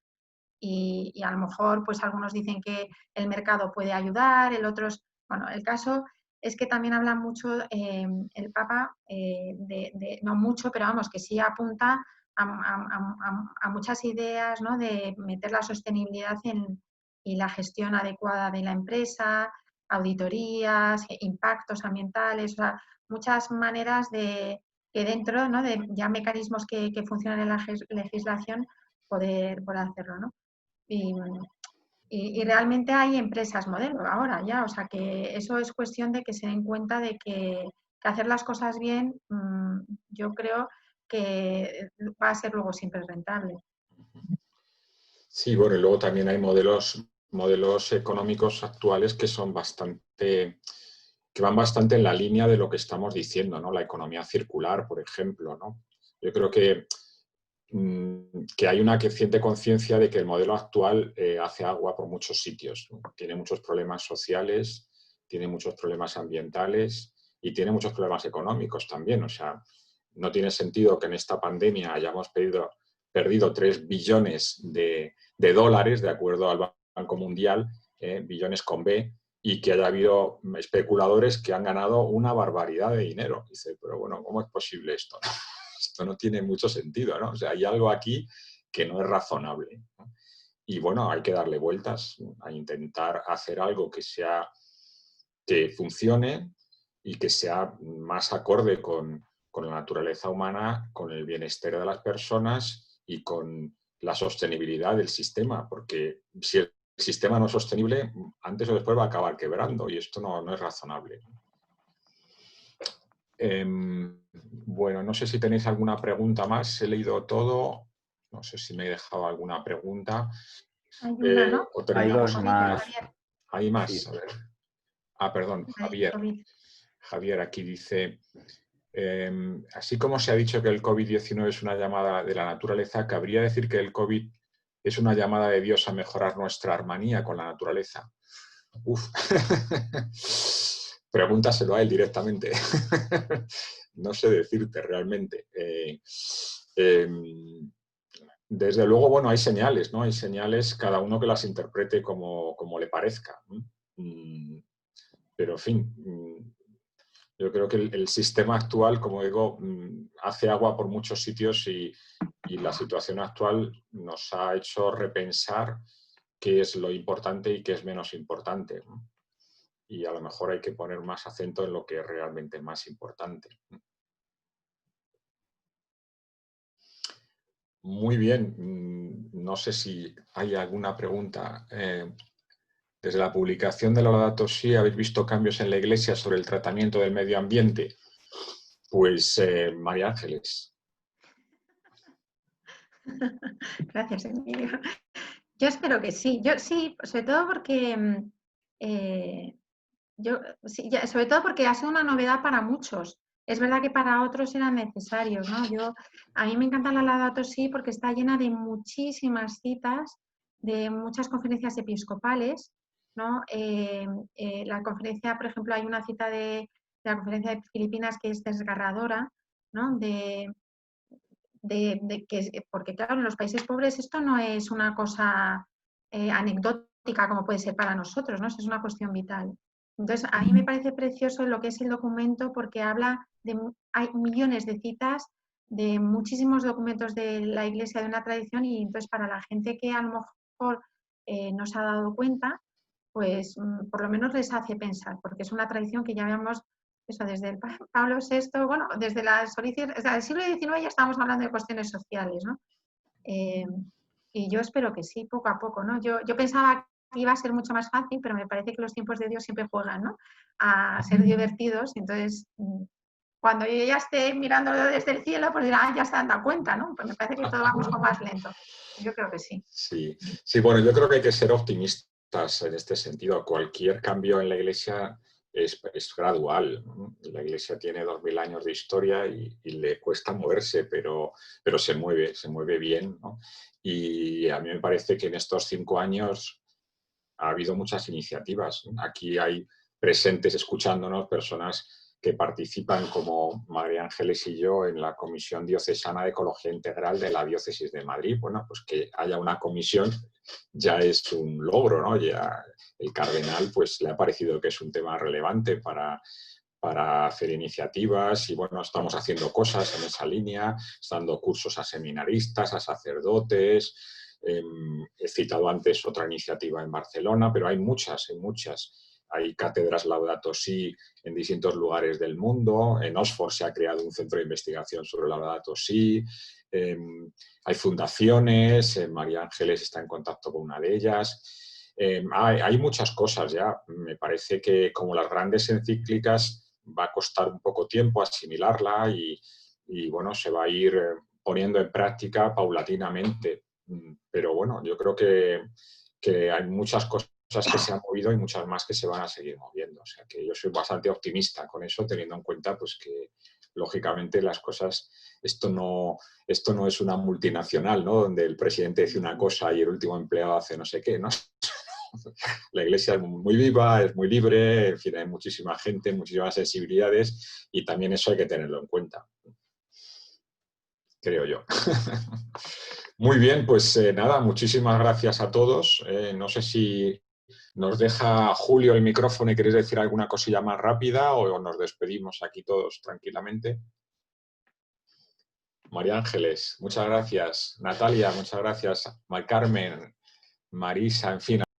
Speaker 3: Y a lo mejor pues algunos dicen que el mercado puede ayudar, bueno, el caso es que también habla mucho el Papa, no mucho, pero vamos, que sí apunta a muchas ideas, ¿no?, de meter la sostenibilidad y la gestión adecuada de la empresa, auditorías, impactos ambientales, o sea, muchas maneras de que dentro, ¿no?, de ya mecanismos que funcionan en la legislación poder hacerlo, ¿no? Y realmente hay empresas modelo ahora ya, o sea que eso es cuestión de que se den cuenta de que hacer las cosas bien, yo creo que va a ser luego siempre rentable.
Speaker 1: Sí, bueno, y luego también hay modelos económicos actuales que van bastante en la línea de lo que estamos diciendo, ¿no? La economía circular, por ejemplo, ¿no? Yo creo que hay una creciente conciencia de que el modelo actual hace agua por muchos sitios, ¿no? Tiene muchos problemas sociales, tiene muchos problemas ambientales y tiene muchos problemas económicos también. O sea, no tiene sentido que en esta pandemia hayamos perdido 3 billones de dólares, de acuerdo al Banco Mundial, billones con B, y que haya habido especuladores que han ganado una barbaridad de dinero. Dice, pero bueno, ¿cómo es posible esto? Esto no tiene mucho sentido, ¿no? O sea, hay algo aquí que no es razonable, ¿no? Y bueno, hay que darle vueltas a intentar hacer algo que funcione y que sea más acorde con la naturaleza humana, con el bienestar de las personas y con la sostenibilidad del sistema, porque si el sistema no es sostenible, antes o después va a acabar quebrando y esto no es razonable. Bueno, no sé si tenéis alguna pregunta más. He leído todo. No sé si me he dejado alguna pregunta.
Speaker 3: Hay una, ¿no?
Speaker 1: O
Speaker 2: Hay
Speaker 1: terminamos.
Speaker 2: dos más.
Speaker 1: Hay más.
Speaker 2: Sí.
Speaker 1: A ver. Perdón, Javier. Javier aquí dice, así como se ha dicho que el COVID-19 es una llamada de la naturaleza, ¿cabría decir que el COVID es una llamada de Dios a mejorar nuestra armonía con la naturaleza? Uf. Pregúntaselo a él directamente. No sé decirte realmente. Desde luego, bueno, hay señales, ¿no? Hay señales, cada uno que las interprete como le parezca. Pero, en fin, yo creo que el sistema actual, como digo, hace agua por muchos sitios y la situación actual nos ha hecho repensar qué es lo importante y qué es menos importante, ¿no? Y a lo mejor hay que poner más acento en lo que es realmente más importante. Muy bien, no sé si hay alguna pregunta. Desde la publicación de la Laudato Si, ¿habéis visto cambios en la Iglesia sobre el tratamiento del medio ambiente? Pues, María Ángeles.
Speaker 3: Gracias, Emilio. Yo espero que sí. Yo sí, sobre todo porque Sí, sobre todo porque ha sido una novedad para muchos. Es verdad que para otros eran necesarios, ¿no? A mí me encanta la Laudato Si porque está llena de muchísimas citas, de muchas conferencias episcopales, ¿no? La conferencia, por ejemplo, hay una cita de la conferencia de Filipinas que es desgarradora, ¿no? Porque claro, en los países pobres esto no es una cosa anecdótica como puede ser para nosotros, ¿no? Es una cuestión vital. Entonces, a mí me parece precioso lo que es el documento porque hay millones de citas de muchísimos documentos de la Iglesia, de una tradición, y entonces para la gente que a lo mejor no se ha dado cuenta, pues por lo menos les hace pensar, porque es una tradición que ya veamos eso desde el Pablo VI, bueno, desde las orígenes, o sea, del siglo XIX ya estamos hablando de cuestiones sociales, ¿no? Y yo espero que sí, poco a poco, ¿no? Yo pensaba que iba a ser mucho más fácil, pero me parece que los tiempos de Dios siempre juegan, ¿no? A ser divertidos, entonces cuando yo ya esté mirándolo desde el cielo, pues dirá, ya se han dado cuenta, ¿no? Pues me parece que todo va mucho más lento. Yo creo que sí.
Speaker 1: Sí, bueno, yo creo que hay que ser optimistas en este sentido. Cualquier cambio en la Iglesia es gradual, ¿no? La Iglesia tiene 2000 años de historia y le cuesta moverse, pero se mueve bien, ¿no? Y a mí me parece que en estos 5 años ha habido muchas iniciativas. Aquí hay presentes escuchándonos personas que participan como María Ángeles y yo en la Comisión Diocesana de Ecología Integral de la Diócesis de Madrid. Bueno, pues que haya una comisión ya es un logro, ¿no? Ya el cardenal pues le ha parecido que es un tema relevante para hacer iniciativas y bueno, estamos haciendo cosas en esa línea, dando cursos a seminaristas, a sacerdotes. He citado antes otra iniciativa en Barcelona, pero hay muchas. Hay cátedras Laudato Si en distintos lugares del mundo. En Oxford se ha creado un centro de investigación sobre Laudato Si. Hay fundaciones. María Ángeles está en contacto con una de ellas. Hay muchas cosas ya. Me parece que como las grandes encíclicas va a costar un poco tiempo asimilarla y bueno, se va a ir poniendo en práctica paulatinamente. Pero bueno, yo creo que hay muchas cosas que se han movido y muchas más que se van a seguir moviendo. O sea que yo soy bastante optimista con eso, teniendo en cuenta pues que lógicamente las cosas, esto no es una multinacional, ¿no? Donde el presidente dice una cosa y el último empleado hace no sé qué, ¿no? La Iglesia es muy viva, es muy libre, en fin, hay muchísima gente, muchísimas sensibilidades y también eso hay que tenerlo en cuenta, creo yo. Muy bien, pues nada, muchísimas gracias a todos. No sé si nos deja Julio el micrófono y queréis decir alguna cosilla más rápida o nos despedimos aquí todos tranquilamente. María Ángeles, muchas gracias. Natalia, muchas gracias. Carmen, Marisa, en fin.